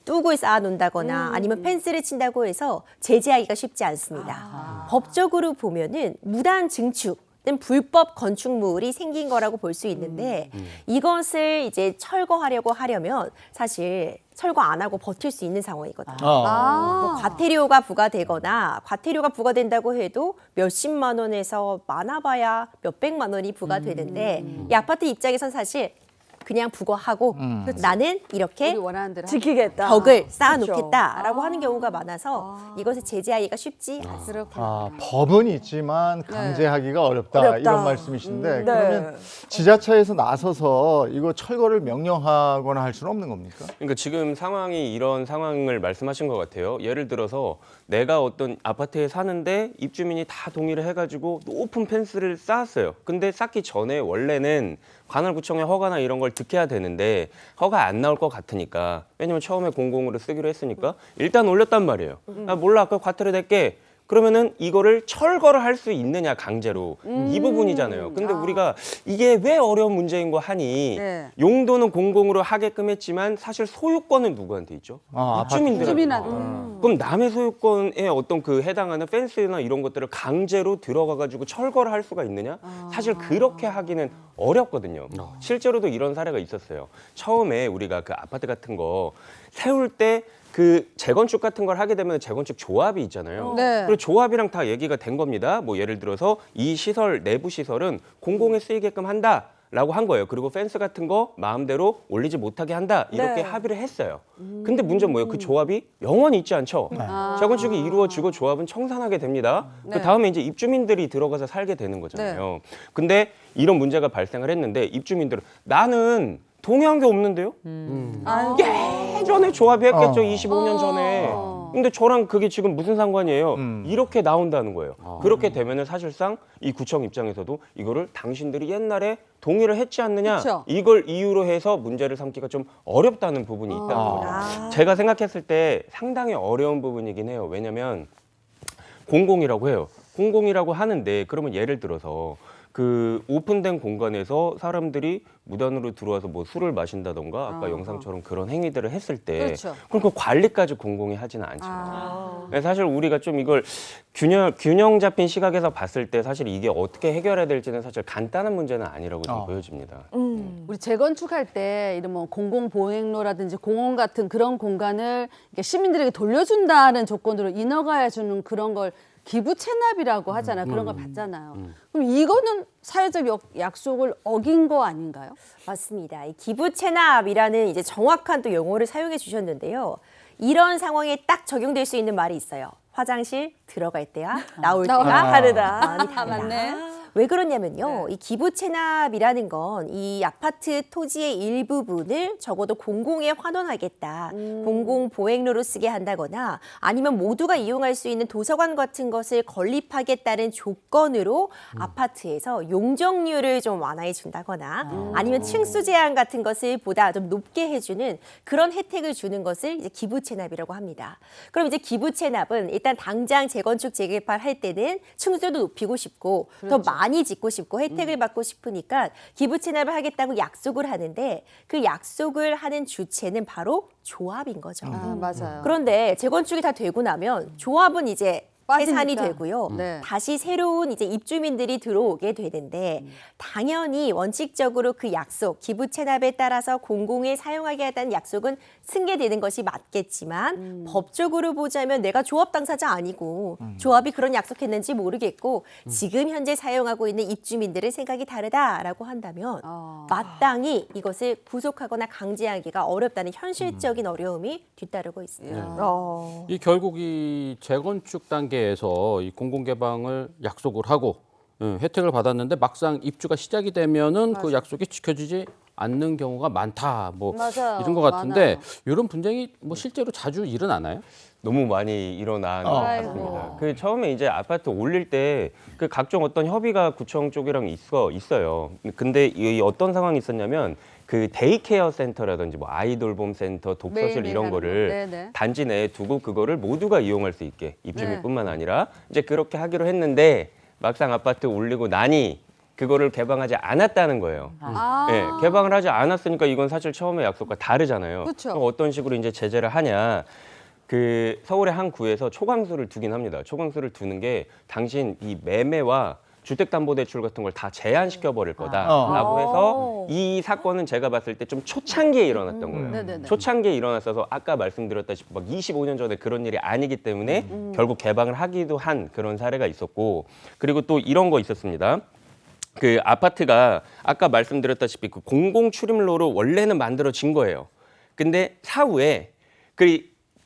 뚝을 쌓아놓는다거나 아니면 펜스를 친다고 해서 제재하기가 쉽지 않습니다. 법적으로 보면은 무단 증축 는 불법 건축물이 생긴 거라고 볼 수 있는데 이것을 이제 철거하려고 하려면 사실 철거 안 하고 버틸 수 있는 상황이거든요. 뭐 과태료가 부과되거나 과태료가 부과된다고 해도 몇십만 원에서 많아봐야 몇백만 원이 부과되는데 이 아파트 입장에선 사실 그냥 부과하고 나는 이렇게 우리 원하는 대로 지키겠다. 벽을 그쵸. 쌓아놓겠다라고 하는 경우가 많아서 이것을 제재하기가 쉽지 않습니다. 그렇구나. 법은 있지만 강제하기가 어렵다, 어렵다. 이런 말씀이신데 네. 그러면 지자체에서 나서서 이거 철거를 명령하거나 할 수는 없는 겁니까? 그러니까 지금 상황이 이런 상황을 말씀하신 것 같아요. 예를 들어서 내가 어떤 아파트에 사는데 입주민이 다 동의를 해가지고 높은 펜스를 쌓았어요. 근데 쌓기 전에 원래는 관할구청의 허가나 이런 걸 득해야 되는데 허가 안 나올 것 같으니까, 왜냐면 처음에 공공으로 쓰기로 했으니까 일단 올렸단 말이에요. 아, 몰라, 아까 과태료 낼게. 그러면은 이거를 철거를 할 수 있느냐, 강제로. 이 부분이잖아요. 근데 우리가 이게 왜 어려운 문제인 거 하니 네. 용도는 공공으로 하게끔 했지만 사실 소유권은 누구한테 있죠? 입주민들한테. 주민한테. 그럼 남의 소유권에 어떤 그 해당하는 펜스나 이런 것들을 강제로 들어가가지고 철거를 할 수가 있느냐? 사실 그렇게 하기는 어렵거든요. 실제로도 이런 사례가 있었어요. 처음에 우리가 그 아파트 같은 거 세울 때 그 재건축 같은 걸 하게 되면 재건축 조합이 있잖아요. 네. 그리고 조합이랑 다 얘기가 된 겁니다. 뭐 예를 들어서 이 시설, 내부 시설은 공공에 쓰이게끔 한다. 라고 한 거예요. 그리고 펜스 같은 거 마음대로 올리지 못하게 한다. 이렇게 네. 합의를 했어요. 근데 문제는 뭐예요? 그 조합이 영원히 있지 않죠. 재건축이 이루어지고 조합은 청산하게 됩니다. 그 다음에 이제 입주민들이 들어가서 살게 되는 거잖아요. 근데 이런 문제가 발생을 했는데 입주민들은 나는 동의한 게 없는데요? 예전에 조합이 했겠죠. 25년 전에. 근데 저랑 그게 지금 무슨 상관이에요? 이렇게 나온다는 거예요. 그렇게 되면은 사실상 이 구청 입장에서도 이거를 당신들이 옛날에 동의를 했지 않느냐, 그쵸. 이걸 이유로 해서 문제를 삼기가 좀 어렵다는 부분이 있다는 거죠. 제가 생각했을 때 상당히 어려운 부분이긴 해요. 왜냐면 공공이라고 해요. 공공이라고 하는데 그러면 예를 들어서 그 오픈된 공간에서 사람들이 무단으로 들어와서 뭐 술을 마신다던가 아까 영상처럼 그런 행위들을 했을 때 그렇죠. 그럼 그 관리까지 공공이 하지는 않죠. 사실 우리가 좀 이걸 균형 잡힌 시각에서 봤을 때 사실 이게 어떻게 해결해야 될지는 사실 간단한 문제는 아니라고 좀 보여집니다. 우리 재건축할 때 이런 뭐 공공보행로라든지 공원 같은 그런 공간을 이렇게 시민들에게 돌려준다는 조건으로 인허가해 주는 그런 걸 기부 체납이라고 하잖아요. 그런 걸 받잖아요. 그럼 이거는 사회적 약속을 어긴 거 아닌가요? 맞습니다. 이 기부 체납이라는 이제 정확한 또 용어를 사용해 주셨는데요. 이런 상황에 딱 적용될 수 있는 말이 있어요. 화장실 들어갈 때와 나올 때가 다르다. 많이 다르다. 맞네. 왜 그러냐면요. 이 기부 체납이라는 건 이 아파트 토지의 일부분을 적어도 공공에 환원하겠다. 공공 보행로로 쓰게 한다거나 아니면 모두가 이용할 수 있는 도서관 같은 것을 건립하겠다는 조건으로 아파트에서 용적률을 좀 완화해 준다거나 아니면 층수 제한 같은 것을 보다 좀 높게 해주는 그런 혜택을 주는 것을 이제 기부 체납이라고 합니다. 그럼 이제 기부 체납은 일단 당장 재건축 재개발 할 때는 층수도 높이고 싶고 더 많이 짓고 싶고 혜택을 받고 싶으니까 기부 체납을 하겠다고 약속을 하는데 그 약속을 하는 주체는 바로 조합인 거죠. 맞아요. 그런데 재건축이 다 되고 나면 조합은 이제 해산이 빠지니까. 되고요. 네. 다시 새로운 이제 입주민들이 들어오게 되는데 당연히 원칙적으로 그 약속, 기부 체납에 따라서 공공에 사용하게 하다는 약속은 승계되는 것이 맞겠지만 법적으로 보자면 내가 조합 당사자 아니고 조합이 그런 약속했는지 모르겠고 지금 현재 사용하고 있는 입주민들의 생각이 다르다라고 한다면 마땅히 이것을 구속하거나 강제하기가 어렵다는 현실적인 어려움이 뒤따르고 있습니다. 이 결국 이 재건축 단계에서 이 공공 개방을 약속을 하고 혜택을 받았는데 막상 입주가 시작이 되면은 그 약속이 지켜지지 않는 경우가 많다. 뭐 맞아요. 이런 것 같은데 많아요. 이런 분쟁이 뭐 실제로 자주 일어나나요? 너무 많이 일어난 것 같습니다. 그 처음에 이제 아파트 올릴 때 그 각종 어떤 협의가 구청 쪽이랑 있어요. 근데 이 어떤 상황이 있었냐면 그 데이케어 센터라든지 뭐 아이돌봄 센터, 독서실 매일매일 이런 하는 거를 거. 네네. 단지 내에 두고 그거를 모두가 이용할 수 있게 입주민뿐만 네. 아니라 이제 그렇게 하기로 했는데 막상 아파트 올리고 나니 그거를 개방하지 않았다는 거예요. 네, 개방을 하지 않았으니까 이건 사실 처음에 약속과 다르잖아요. 그쵸. 그럼 어떤 식으로 이제 제재를 하냐? 그 서울의 한 구에서 초강수를 두긴 합니다. 초강수를 두는 게 당신 이 매매와 주택담보대출 같은 걸 다 제한시켜 버릴 거다라고 해서 이 사건은 제가 봤을 때 좀 초창기에 일어났던 거예요. 네네네. 초창기에 일어났어서 아까 말씀드렸다시피 막 25년 전에 그런 일이 아니기 때문에 결국 개방을 하기도 한 그런 사례가 있었고, 그리고 또 이런 거 있었습니다. 그 아파트가 아까 말씀드렸다시피 그 공공 출입로로 원래는 만들어진 거예요. 근데 사후에 그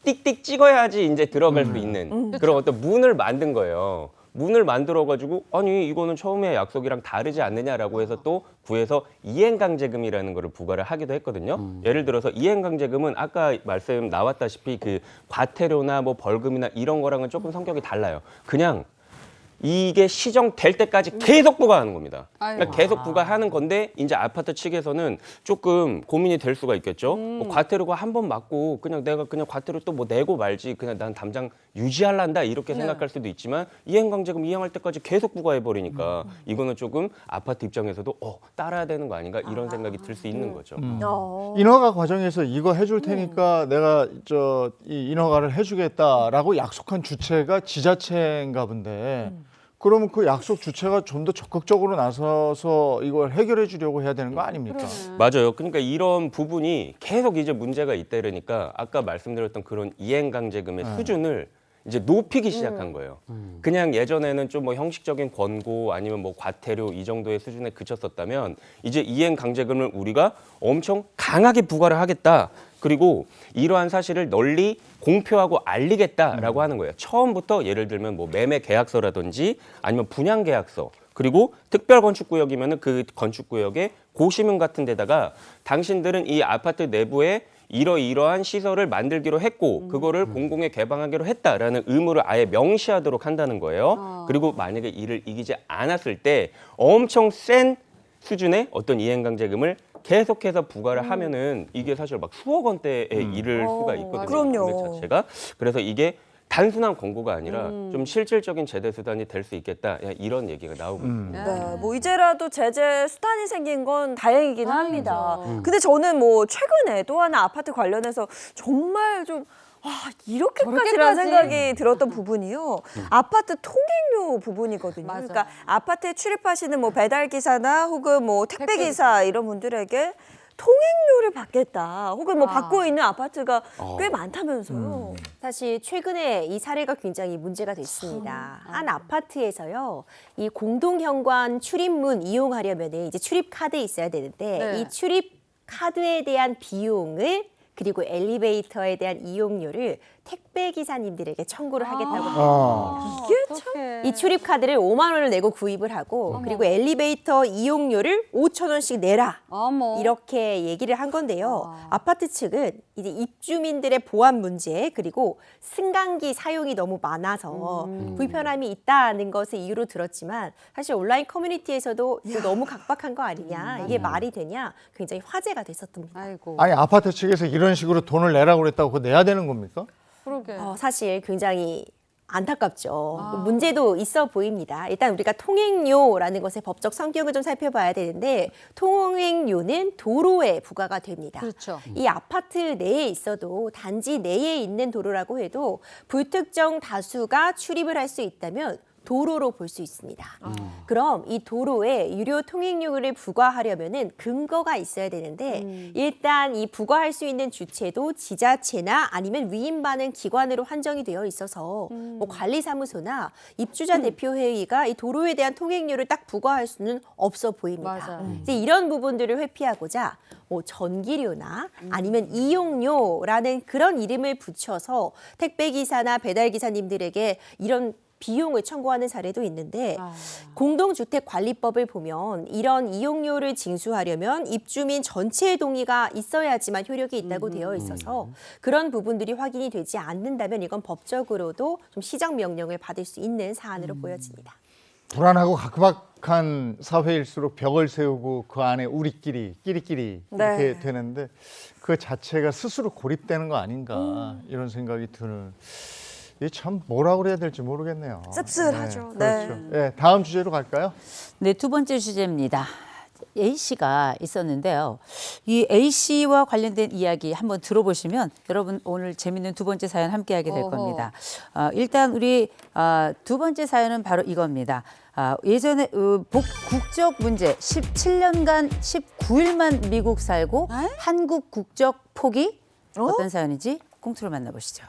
띡띡 찍어야지 이제 들어갈 수 있는 그런 어떤 문을 만든 거예요. 문을 만들어가지고 아니 이거는 처음에 약속이랑 다르지 않느냐라고 해서 또 구에서 이행강제금이라는 거를 부과를 하기도 했거든요. 예를 들어서 이행강제금은 아까 말씀 나왔다시피 그 과태료나 뭐 벌금이나 이런 거랑은 조금 성격이 달라요. 그냥 이게 시정될 때까지 계속 부과하는 겁니다. 그러니까 계속 부과하는 건데 이제 아파트 측에서는 조금 고민이 될 수가 있겠죠. 뭐 과태료가 한 번 맞고 그냥 내가 그냥 과태료 또 뭐 내고 말지 그냥 난 당장 유지할란다 이렇게 생각할 수도 있지만 이행강제금 이행할 때까지 계속 부과해 버리니까 이거는 조금 아파트 입장에서도 따라야 되는 거 아닌가 이런 생각이 들 수 있는 거죠. 인허가 과정에서 이거 해줄 테니까 내가 이 인허가를 해주겠다라고 약속한 주체가 지자체인가 본데 그러면 그 약속 주체가 좀 더 적극적으로 나서서 이걸 해결해 주려고 해야 되는 거 아닙니까? 맞아요. 그러니까 이런 부분이 계속 이제 문제가 있다 이러니까 아까 말씀드렸던 그런 이행강제금의 수준을 이제 높이기 시작한 거예요. 그냥 예전에는 좀 뭐 형식적인 권고 아니면 뭐 과태료 이 정도의 수준에 그쳤었다면 이제 이행강제금을 우리가 엄청 강하게 부과를 하겠다. 그리고 이러한 사실을 널리 공표하고 알리겠다라고 하는 거예요. 처음부터 예를 들면 뭐 매매 계약서라든지 아니면 분양 계약서 그리고 특별 건축구역이면은 그 건축구역의 고시문 같은 데다가 당신들은 이 아파트 내부에 이러이러한 시설을 만들기로 했고 그거를 공공에 개방하기로 했다라는 의무를 아예 명시하도록 한다는 거예요. 그리고 만약에 이를 이기지 않았을 때 엄청 센 수준의 어떤 이행강제금을 계속해서 부과를 하면은 이게 사실 막 수억 원대에 이를 수가 있거든요. 그럼요. 금액 자체가. 그래서 이게 단순한 권고가 아니라 좀 실질적인 제재 수단이 될 수 있겠다 이런 얘기가 나오고 있습니다. 네, 뭐 이제라도 제재 수단이 생긴 건 다행이긴 합니다. 근데 저는 뭐 최근에 또 하나 아파트 관련해서 정말 좀 이렇게까지라는 생각이 들었던 부분이요. 아파트 통행료 부분이거든요. 맞아. 그러니까 아파트에 출입하시는 뭐 배달 기사나 혹은 뭐 택배 기사 이런 분들에게 통행료를 받겠다. 혹은 뭐 받고 있는 아파트가 꽤 많다면서요. 사실 최근에 이 사례가 굉장히 문제가 됐습니다. 한 아파트에서요, 이 공동현관 출입문 이용하려면 이제 출입 카드 있어야 되는데 네. 이 출입 카드에 대한 비용을 그리고 엘리베이터에 대한 이용료를 택배 기사님들에게 청구를 하겠다고 합니다. 이게 참 이 출입 카드를 5만 원을 내고 구입을 하고 그리고 엘리베이터 이용료를 5천 원씩 내라. 어머. 이렇게 얘기를 한 건데요. 아파트 측은 이제 입주민들의 보안 문제 그리고 승강기 사용이 너무 많아서 불편함이 있다는 것을 이유로 들었지만 사실 온라인 커뮤니티에서도 이거 너무 각박한 거 아니냐 이게 말이 되냐 굉장히 화제가 됐었답니다. 아이고. 아니 아파트 측에서 이런 식으로 돈을 내라고 그랬다고 그거 내야 되는 겁니까? 그러게. 사실 굉장히 안타깝죠. 문제도 있어 보입니다. 일단 우리가 통행료라는 것의 법적 성격을 좀 살펴봐야 되는데 통행료는 도로에 부과가 됩니다. 그렇죠. 이 아파트 내에 있어도 단지 내에 있는 도로라고 해도 불특정 다수가 출입을 할 수 있다면 도로로 볼 수 있습니다. 그럼 이 도로에 유료 통행료를 부과하려면은 근거가 있어야 되는데 일단 이 부과할 수 있는 주체도 지자체나 아니면 위임받는 기관으로 한정이 되어 있어서 뭐 관리사무소나 입주자 대표회의가 이 도로에 대한 통행료를 딱 부과할 수는 없어 보입니다. 맞아요. 이제 이런 부분들을 회피하고자 뭐 전기료나 아니면 이용료라는 그런 이름을 붙여서 택배기사나 배달기사님들에게 이런 비용을 청구하는 사례도 있는데 공동주택관리법을 보면 이런 이용료를 징수하려면 입주민 전체의 동의가 있어야지만 효력이 있다고 되어 있어서 그런 부분들이 확인이 되지 않는다면 이건 법적으로도 좀 시정명령을 받을 수 있는 사안으로 보여집니다. 불안하고 각박한 사회일수록 벽을 세우고 그 안에 우리끼리 끼리끼리 이렇게 네. 되는데 그 자체가 스스로 고립되는 거 아닌가 이런 생각이 드는. 이게 참 뭐라 그래야 될지 모르겠네요. 씁쓸하죠. 네, 그렇죠. 네, 다음 주제로 갈까요? 네, 두 번째 주제입니다. A 씨가 있었는데요. 이 A 씨와 관련된 이야기 한번 들어보시면 여러분 오늘 재밌는 두 번째 사연 함께하게 될 겁니다. 일단 우리 두 번째 사연은 바로 이겁니다. 예전에 국적 문제 17년간 19일만 미국 살고 한국 국적 포기 어떤 사연인지 꽁트로 만나보시죠.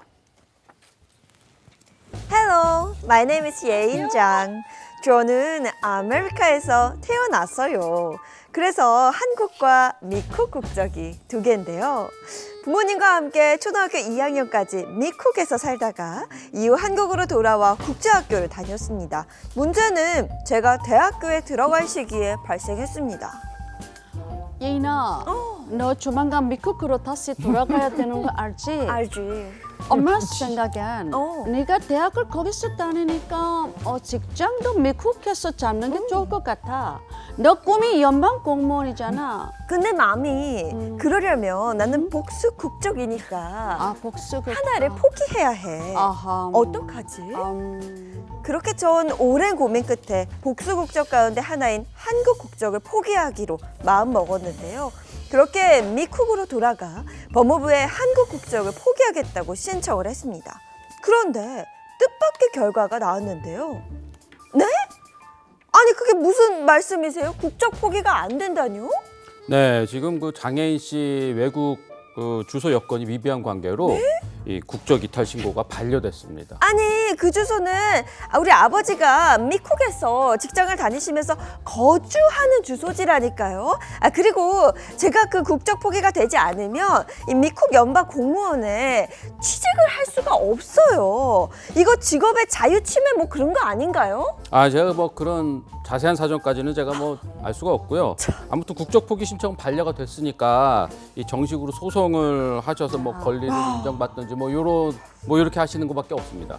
Hello, my name is 예인장. 저는 아메리카에서 태어났어요. 그래서 한국과 미국 국적이 두 개인데요. 부모님과 함께 초등학교 2학년까지 미국에서 살다가 이후 한국으로 돌아와 국제학교를 다녔습니다. 문제는 제가 대학교에 들어갈 시기에 발생했습니다. 예인아, 너 조만간 미국으로 다시 돌아가야 되는 거 알지? 알지? 엄마 생각엔 어. 네가 대학을 거기서 다니니까 직장도 미국에서 잡는 게 좋을 것 같아. 너 꿈이 연방 공무원이잖아. 근데 맘이 그러려면 나는 복수 국적이니까 아, 복수 하나를 포기해야 해. 아하. 어떡하지? 그렇게 전 오랜 고민 끝에 복수 국적 가운데 하나인 한국 국적을 포기하기로 마음 먹었는데요. 그렇게 미국으로 돌아가 법무부에 한국 국적을 포기하겠다고 신청을 했습니다. 그런데 뜻밖의 결과가 나왔는데요. 네? 아니 그게 무슨 말씀이세요? 국적 포기가 안 된다뇨? 네, 지금 그 장애인 씨 외국 그 주소 여건이 미비한 관계로 이 국적 이탈 신고가 반려됐습니다. 아니 그 주소는 우리 아버지가 미국에서 직장을 다니시면서 거주하는 주소지라니까요. 그리고 제가 그 국적 포기가 되지 않으면 이 미국 연방 공무원에 취직을 할 수가 없어요. 이거 직업의 자유 침해 뭐 그런 거 아닌가요? 제가 뭐 그런 자세한 사정까지는 제가 뭐 알 수가 없고요. 아무튼 국적 포기 신청 반려가 됐으니까 이 정식으로 소송을 하셔서 뭐 권리를 인정받든지 뭐 이렇게 하시는 것밖에 없습니다.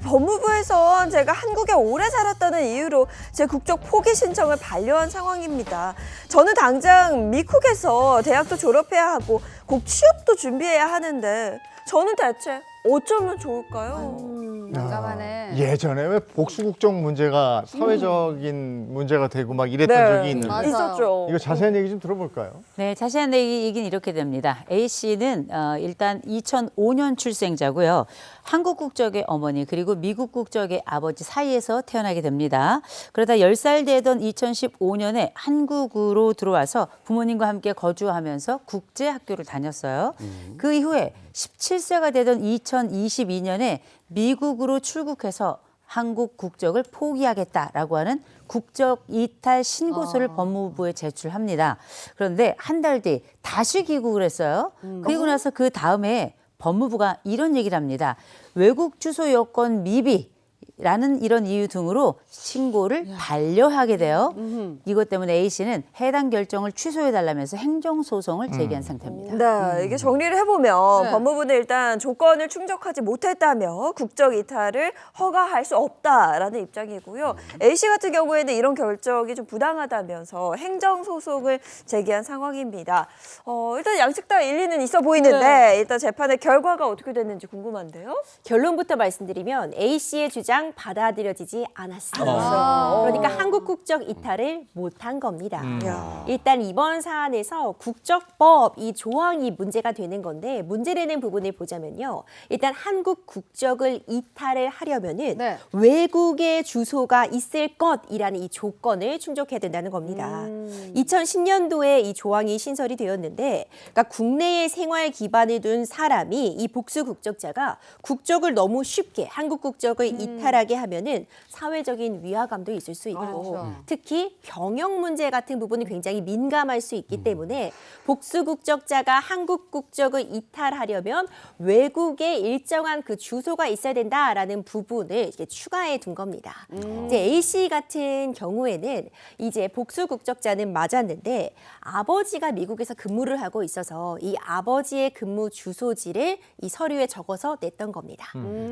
법무부에선 제가 한국에 오래 살았다는 이유로 제 국적 포기 신청을 반려한 상황입니다. 저는 당장 미국에서 대학도 졸업해야 하고 곧 취업도 준비해야 하는데 저는 대체 어쩌면 좋을까요? 난감하네. 예전에 왜 복수국적 문제가 사회적인 문제가 되고 막 이랬던 적이 있는데 맞아요. 있었죠. 이거 자세한 얘기 좀 들어볼까요? 네, 자세한 얘기는 이렇게 됩니다. A 씨는 일단 2005년 출생자고요. 한국 국적의 어머니 그리고 미국 국적의 아버지 사이에서 태어나게 됩니다. 그러다 10살 되던 2015년에 한국으로 들어와서 부모님과 함께 거주하면서 국제학교를 다녔어요. 그 이후에 17세가 되던 2022년에 미국으로 출국해서 한국 국적을 포기하겠다라고 하는 국적 이탈 신고서를 법무부에 제출합니다. 그런데 한 달 뒤 다시 귀국을 했어요. 그리고 나서 그 다음에 법무부가 이런 얘기를 합니다. 외국 주소 여건 미비라는 이런 이유 등으로 신고를 반려하게 돼요. 이것 때문에 A 씨는 해당 결정을 취소해달라면서 행정소송을 제기한 상태입니다. 네, 이게 정리를 해보면 네. 법무부는 일단 조건을 충족하지 못했다며 국적 이탈을 허가할 수 없다라는 입장이고요. A씨 같은 경우에는 이런 결정이 좀 부당하다면서 행정소송을 제기한 상황입니다. 일단 양측 다 일리는 있어 보이는데 일단 재판의 결과가 어떻게 됐는지 궁금한데요. 결론부터 말씀드리면 A 씨의 주장 받아들여지지 않았습니다. 그러니까 한국 국적 이탈을 못한 겁니다. 일단 이번 사안에서 국적법 이 조항이 문제가 되는 건데 문제되는 부분을 보자면요. 일단 한국 국적을 이탈을 하려면은 네. 외국의 주소가 있을 것이라는 이 조건을 충족해야 된다는 겁니다. 2010년도에 이 조항이 신설이 되었는데 그러니까 국내에 생활 기반을 둔 사람이 이 복수 국적자가 국적을 너무 쉽게 한국 국적을 이탈하게 하면은 사회적인 위화감도 있을 수 있고 그렇죠. 특히 병역 문제 같은 부분이 굉장히 민감할 수 있기 때문에 복수 국적자가 한국 국적을 이탈하려면 외국에 일정한 그 주소가 있어야 된다라는 부분을 이제 추가해 둔 겁니다. 이제 A 씨 같은 경우에는 이제 복수 국적자는 맞았는데 아버지가 미국에서 근무를 하고 있어서 이 아버지의 근무 주소지를 이 서류에 적어서 냈던 겁니다.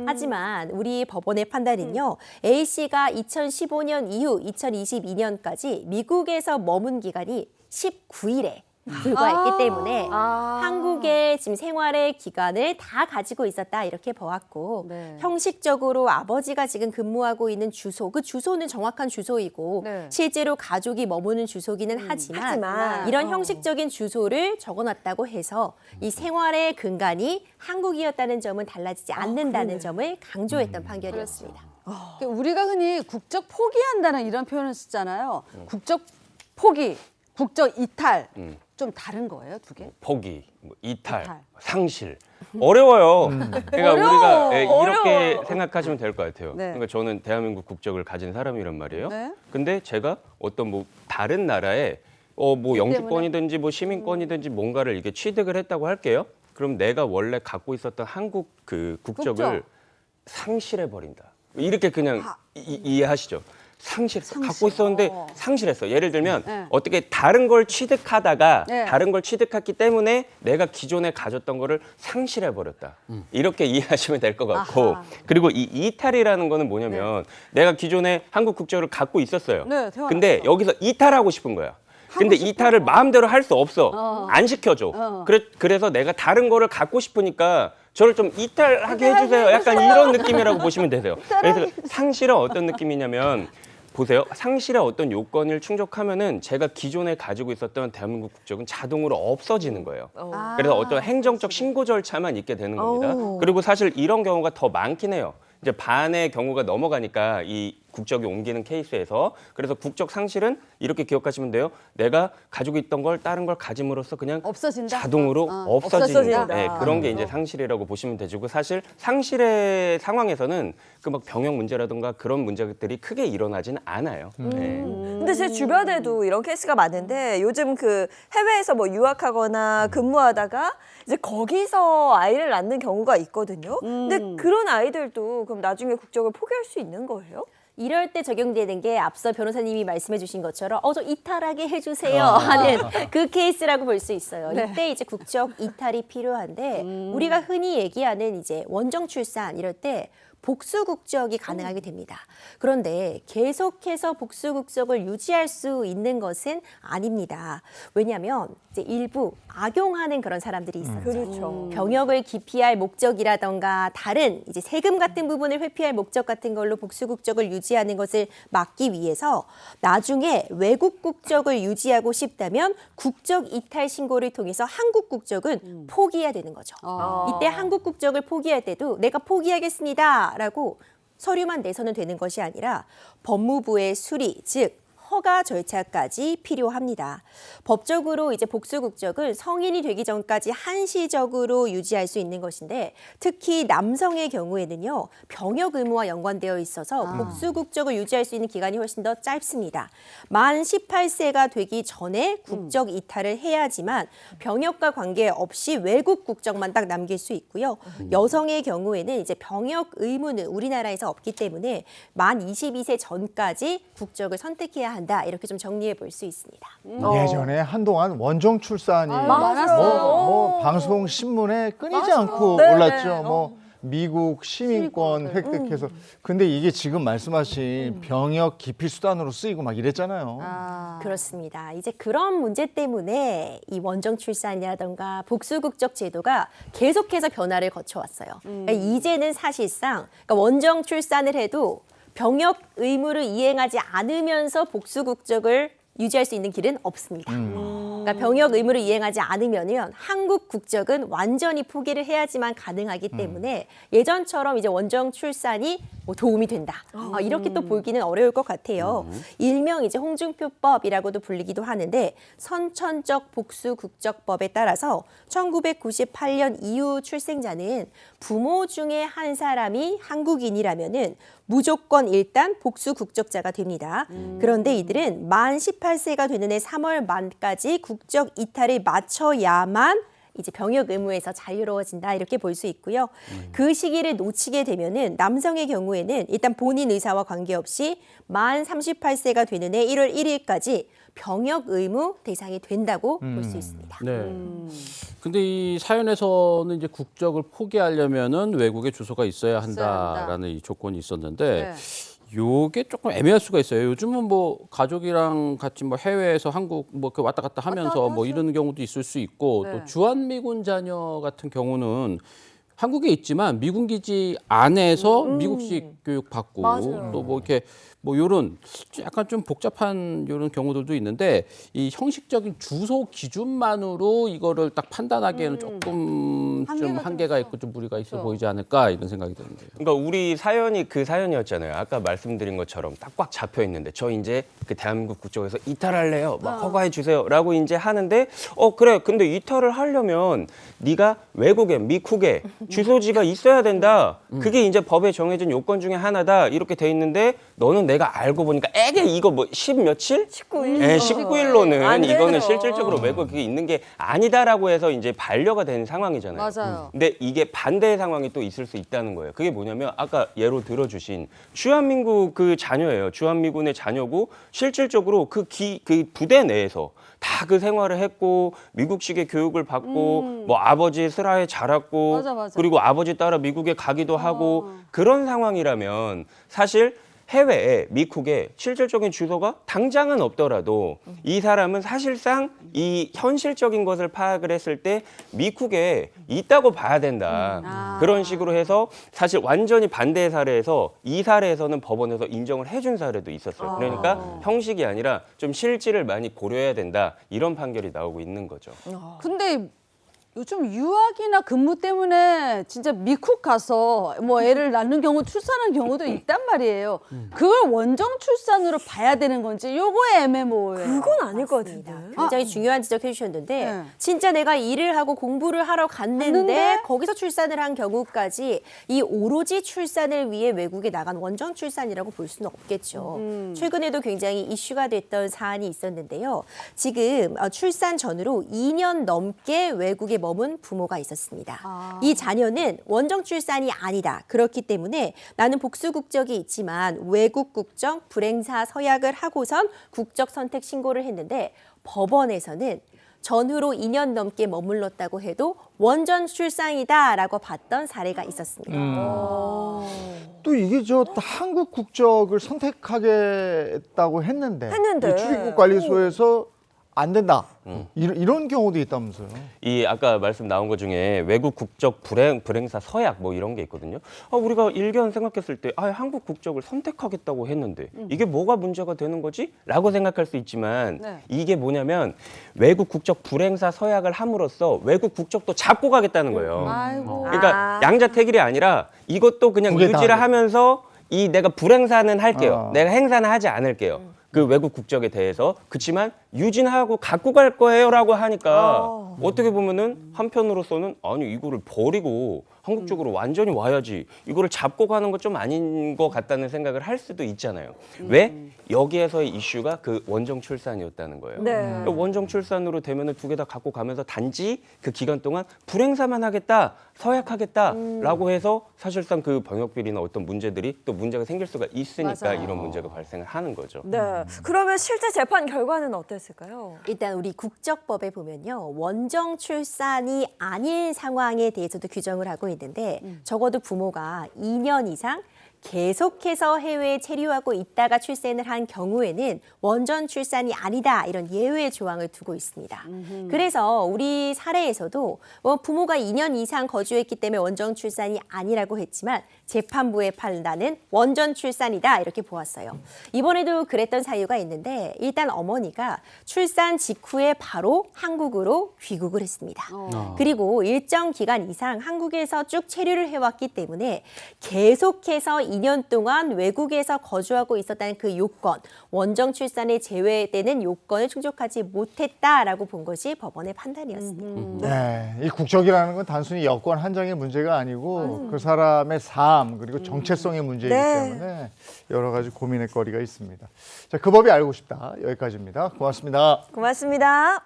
하지만 우리 법원의 판단은요. A 씨가 2015년 이후 2022년까지 미국에서 머문 기간이 19일에 불과했기 때문에 한국의 지금 생활의 기간을 다 가지고 있었다 이렇게 보았고 네. 형식적으로 아버지가 지금 근무하고 있는 주소 그 주소는 정확한 주소이고 네. 실제로 가족이 머무는 주소기는 하지만 이런 형식적인 주소를 적어놨다고 해서 이 생활의 근간이 한국이었다는 점은 달라지지 않는다는 점을 강조했던 판결이었습니다. 우리가 흔히 국적 포기한다는 이런 표현을 쓰잖아요. 국적 포기, 국적 이탈. 좀 다른 거예요, 두 개? 포기, 뭐 이탈, 이탈. 상실. 어려워요. 그러니까 우리가 이렇게 생각하시면 될 것 같아요. 네. 그러니까 저는 대한민국 국적을 가진 사람이란 말이에요. 네. 근데 제가 어떤 뭐 다른 나라에 뭐 영주권이든지 뭐 시민권이든지 뭔가를 이게 취득을 했다고 할게요. 그럼 내가 원래 갖고 있었던 한국 그 국적을 상실해 버린다. 이렇게 그냥 이해하시죠? 상실. 갖고 있었는데 상실했어. 예를 들면 네. 어떻게 다른 걸 취득하다가 네. 다른 걸 취득했기 때문에 내가 기존에 가졌던 거를 상실해 버렸다. 이렇게 이해하시면 될 것 같고 아하. 그리고 이 이탈이라는 거는 뭐냐면 내가 기존에 한국 국적을 갖고 있었어요. 네, 태어났어. 근데 여기서 이탈하고 싶은 거야. 근데 이탈을 마음대로 할 수 없어. 안 시켜줘. 그래서 내가 다른 거를 갖고 싶으니까 저를 좀 이탈하게 해주세요. 약간 이런 느낌이라고 보시면 되세요. 그래서 상실은 어떤 느낌이냐면 보세요. 상실의 어떤 요건을 충족하면은 제가 기존에 가지고 있었던 대한민국 국적은 자동으로 없어지는 거예요. 그래서 어떤 행정적 신고 절차만 있게 되는 겁니다. 그리고 사실 이런 경우가 더 많긴 해요. 이제 반의 경우가 넘어가니까 이 국적이 옮기는 케이스에서 그래서 국적 상실은 이렇게 기억하시면 돼요. 내가 가지고 있던 걸 다른 걸 가짐으로써 그냥 없어진다? 자동으로 없어진다. 없어지는 그런 게 이제 상실이라고 보시면 되고 사실 상실의 상황에서는 그 막 병역 문제라든가 그런 문제들이 크게 일어나지는 않아요. 네. 근데 제 주변에도 이런 케이스가 많은데 요즘 그 해외에서 뭐 유학하거나 근무하다가 이제 거기서 아이를 낳는 경우가 있거든요. 근데 그런 아이들도 그럼 나중에 국적을 포기할 수 있는 거예요? 이럴 때 적용되는 게 앞서 변호사님이 말씀해 주신 것처럼 저 이탈하게 해주세요 하는 그 케이스라고 볼 수 있어요. 네. 이때 이제 국적 이탈이 필요한데 우리가 흔히 얘기하는 이제 원정 출산 이럴 때 복수 국적이 가능하게 됩니다. 그런데 계속해서 복수 국적을 유지할 수 있는 것은 아닙니다. 왜냐하면 이제 일부 악용하는 그런 사람들이 있었죠. 그렇죠. 병역을 기피할 목적이라던가 다른 이제 세금 같은 부분을 회피할 목적 같은 걸로 복수 국적을 유지하는 것을 막기 위해서 나중에 외국 국적을 유지하고 싶다면 국적 이탈 신고를 통해서 한국 국적은 포기해야 되는 거죠. 이때 한국 국적을 포기할 때도 내가 포기하겠습니다라고 서류만 내서는 되는 것이 아니라 법무부의 수리, 즉 허가 절차까지 필요합니다. 법적으로 이제 복수 국적은 성인이 되기 전까지 한시적으로 유지할 수 있는 것인데 특히 남성의 경우에는요 병역 의무와 연관되어 있어서 복수 국적을 유지할 수 있는 기간이 훨씬 더 짧습니다. 만 18세가 되기 전에 국적 이탈을 해야지만 병역과 관계없이 외국 국적만 딱 남길 수 있고요. 여성의 경우에는 이제 병역 의무는 우리나라에서 없기 때문에 만 22세 전까지 국적을 선택해야 한다. 이렇게 좀 정리해 볼 수 있습니다. 예전에 한동안 원정 출산이 많았어요. 뭐 방송 신문에 끊이지 않고 네, 올랐죠. 네. 뭐 미국 시민권 획득해서 근데 이게 지금 말씀하신 병역 기피 수단으로 쓰이고 막 이랬잖아요. 그렇습니다. 이제 그런 문제 때문에 이 원정 출산이라던가 복수 국적 제도가 계속해서 변화를 거쳐왔어요. 그러니까 이제는 사실상 그러니까 원정 출산을 해도 병역 의무를 이행하지 않으면서 복수 국적을 유지할 수 있는 길은 없습니다. 그러니까 병역 의무를 이행하지 않으면 한국 국적은 완전히 포기를 해야지만 가능하기 때문에 예전처럼 이제 원정 출산이 뭐 도움이 된다. 이렇게 또 보기는 어려울 것 같아요. 일명 이제 홍준표법이라고도 불리기도 하는데 선천적 복수 국적법에 따라서 1998년 이후 출생자는 부모 중에 한 사람이 한국인이라면은 무조건 일단 복수 국적자가 됩니다. 그런데 이들은 만 18세가 되는 해 3월 말까지 국적 이탈을 마쳐야만 이제 병역 의무에서 자유로워진다 이렇게 볼 수 있고요. 그 시기를 놓치게 되면은 남성의 경우에는 일단 본인 의사와 관계없이 만 38세가 되는 해 1월 1일까지 병역 의무 대상이 된다고 볼 수 있습니다. 네. 근데 이 사연에서는 이제 국적을 포기하려면은 외국에 주소가 있어야 한다라는 이 조건이 있었는데 요게 조금 애매할 수가 있어요. 요즘은 뭐 가족이랑 같이 뭐 해외에서 한국 뭐 이렇게 왔다 갔다 하면서 뭐 이런 경우도 있을 수 있고 또 주한미군 자녀 같은 경우는 한국에 있지만 미군 기지 안에서 미국식 교육 받고 맞아요. 또 뭐 이렇게 뭐 요런 약간 좀 복잡한 요런 경우들도 있는데 이 형식적인 주소 기준만으로 이거를 딱 판단하기에는 조금 좀 한계가 있고 좀 무리가 있어 보이지 않을까 이런 생각이 드는데요. 그러니까 우리 사연이 그 사연이었잖아요. 아까 말씀드린 것처럼 딱 꽉 잡혀 있는데 저 이제 그 대한민국 국적에서 이탈할래요. 막 허가해 주세요라고 이제 하는데 그래. 근데 이탈을 하려면 네가 외국에 미국에 주소지가 있어야 된다. 그게 이제 법에 정해진 요건 중에 하나다. 이렇게 돼 있는데 너는 내가 알고 보니까 에게 이거 뭐 10 며칠? 19일. 네, 19일로는 안 이거는 되죠. 실질적으로 외국에 있는 게 아니다라고 해서 이제 반려가 된 상황이잖아요. 맞아요. 근데 이게 반대의 상황이 또 있을 수 있다는 거예요. 그게 뭐냐면 아까 예로 들어주신 주한민국 그 자녀예요. 주한미군의 자녀고 실질적으로 그 부대 내에서 다 그 생활을 했고 미국식의 교육을 받고 뭐 아버지 슬하에 자랐고 맞아. 그리고 아버지 따라 미국에 가기도 하고 그런 상황이라면 사실 해외에 미국에 실질적인 주소가 당장은 없더라도 이 사람은 사실상 이 현실적인 것을 파악을 했을 때 미국에 있다고 봐야 된다. 그런 식으로 해서 사실 완전히 반대의 사례에서 이 사례에서는 법원에서 인정을 해준 사례도 있었어요. 그러니까 형식이 아니라 좀 실질을 많이 고려해야 된다. 이런 판결이 나오고 있는 거죠. 근데 요즘 유학이나 근무 때문에 진짜 미국 가서 뭐 애를 낳는 경우, 출산하는 경우도 있단 말이에요. 그걸 원정 출산으로 봐야 되는 건지 요거에 애매모호해요. 그건 아닐 것 같은데. 굉장히 중요한 지적해 주셨는데 네. 진짜 내가 일을 하고 공부를 하러 갔는데 거기서 출산을 한 경우까지 이 오로지 출산을 위해 외국에 나간 원정 출산이라고 볼 수는 없겠죠. 최근에도 굉장히 이슈가 됐던 사안이 있었는데요. 지금 출산 전후로 2년 넘게 외국에 머문 부모가 있었습니다. 이 자녀는 원정 출산이 아니다. 그렇기 때문에 나는 복수 국적이 있지만 외국 국적 불행사 서약을 하고선 국적 선택 신고를 했는데 법원에서는 전후로 2년 넘게 머물렀다고 해도 원전 출산이다라고 봤던 사례가 있었습니다. 또 이게 저 한국 국적을 선택하겠다고 했는데 이 출입국관리소에서 안 된다. 이런 경우도 있다면서요. 이 아까 말씀 나온 것 중에 외국 국적 불행사 서약 뭐 이런 게 있거든요. 우리가 일견 생각했을 때 한국 국적을 선택하겠다고 했는데 이게 뭐가 문제가 되는 거지? 라고 생각할 수 있지만 이게 뭐냐면 외국 국적 불행사 서약을 함으로써 외국 국적도 잡고 가겠다는 거예요. 그러니까 양자택일이 아니라 이것도 그냥 유지를 하면서 이 내가 불행사는 할게요. 내가 행사는 하지 않을게요. 그 외국 국적에 대해서. 그렇지만 유진하고 갖고 갈 거예요라고 하니까 어떻게 보면은 한편으로서는 아니 이거를 버리고 한국 쪽으로 완전히 와야지 이거를 잡고 가는 거 좀 아닌 것 같다는 생각을 할 수도 있잖아요. 왜? 여기에서의 이슈가 그 원정 출산이었다는 거예요. 네. 원정 출산으로 되면은 두 개 다 갖고 가면서 단지 그 기간 동안 불행사만 하겠다, 서약하겠다라고 해서 사실상 그 병역 비리나 어떤 문제들이 또 문제가 생길 수가 있으니까 이런 문제가 발생을 하는 거죠. 네. 그러면 실제 재판 결과는 어땠을까요? 일단 우리 국적법에 보면요. 원정 출산이 아닌 상황에 대해서도 규정을 하고 있는데 적어도 부모가 2년 이상 계속해서 해외에 체류하고 있다가 출산을 한 경우에는 원전 출산이 아니다 이런 예외 조항을 두고 있습니다. 그래서 우리 사례에서도 부모가 2년 이상 거주했기 때문에 원전 출산이 아니라고 했지만 재판부의 판단은 원전 출산이다 이렇게 보았어요. 이번에도 그랬던 사유가 있는데 일단 어머니가 출산 직후에 바로 한국으로 귀국을 했습니다. 그리고 일정 기간 이상 한국에서 쭉 체류를 해왔기 때문에 계속해서 2년 동안 외국에서 거주하고 있었다는 그 요건, 원정 출산에 제외되는 요건을 충족하지 못했다라고 본 것이 법원의 판단이었습니다. 네, 이 국적이라는 건 단순히 여권 한정의 문제가 아니고 그 사람의 삶 그리고 정체성의 문제이기 때문에 여러 가지 고민의 거리가 있습니다. 자, 그 법이 알고 싶다. 여기까지입니다. 고맙습니다. 고맙습니다.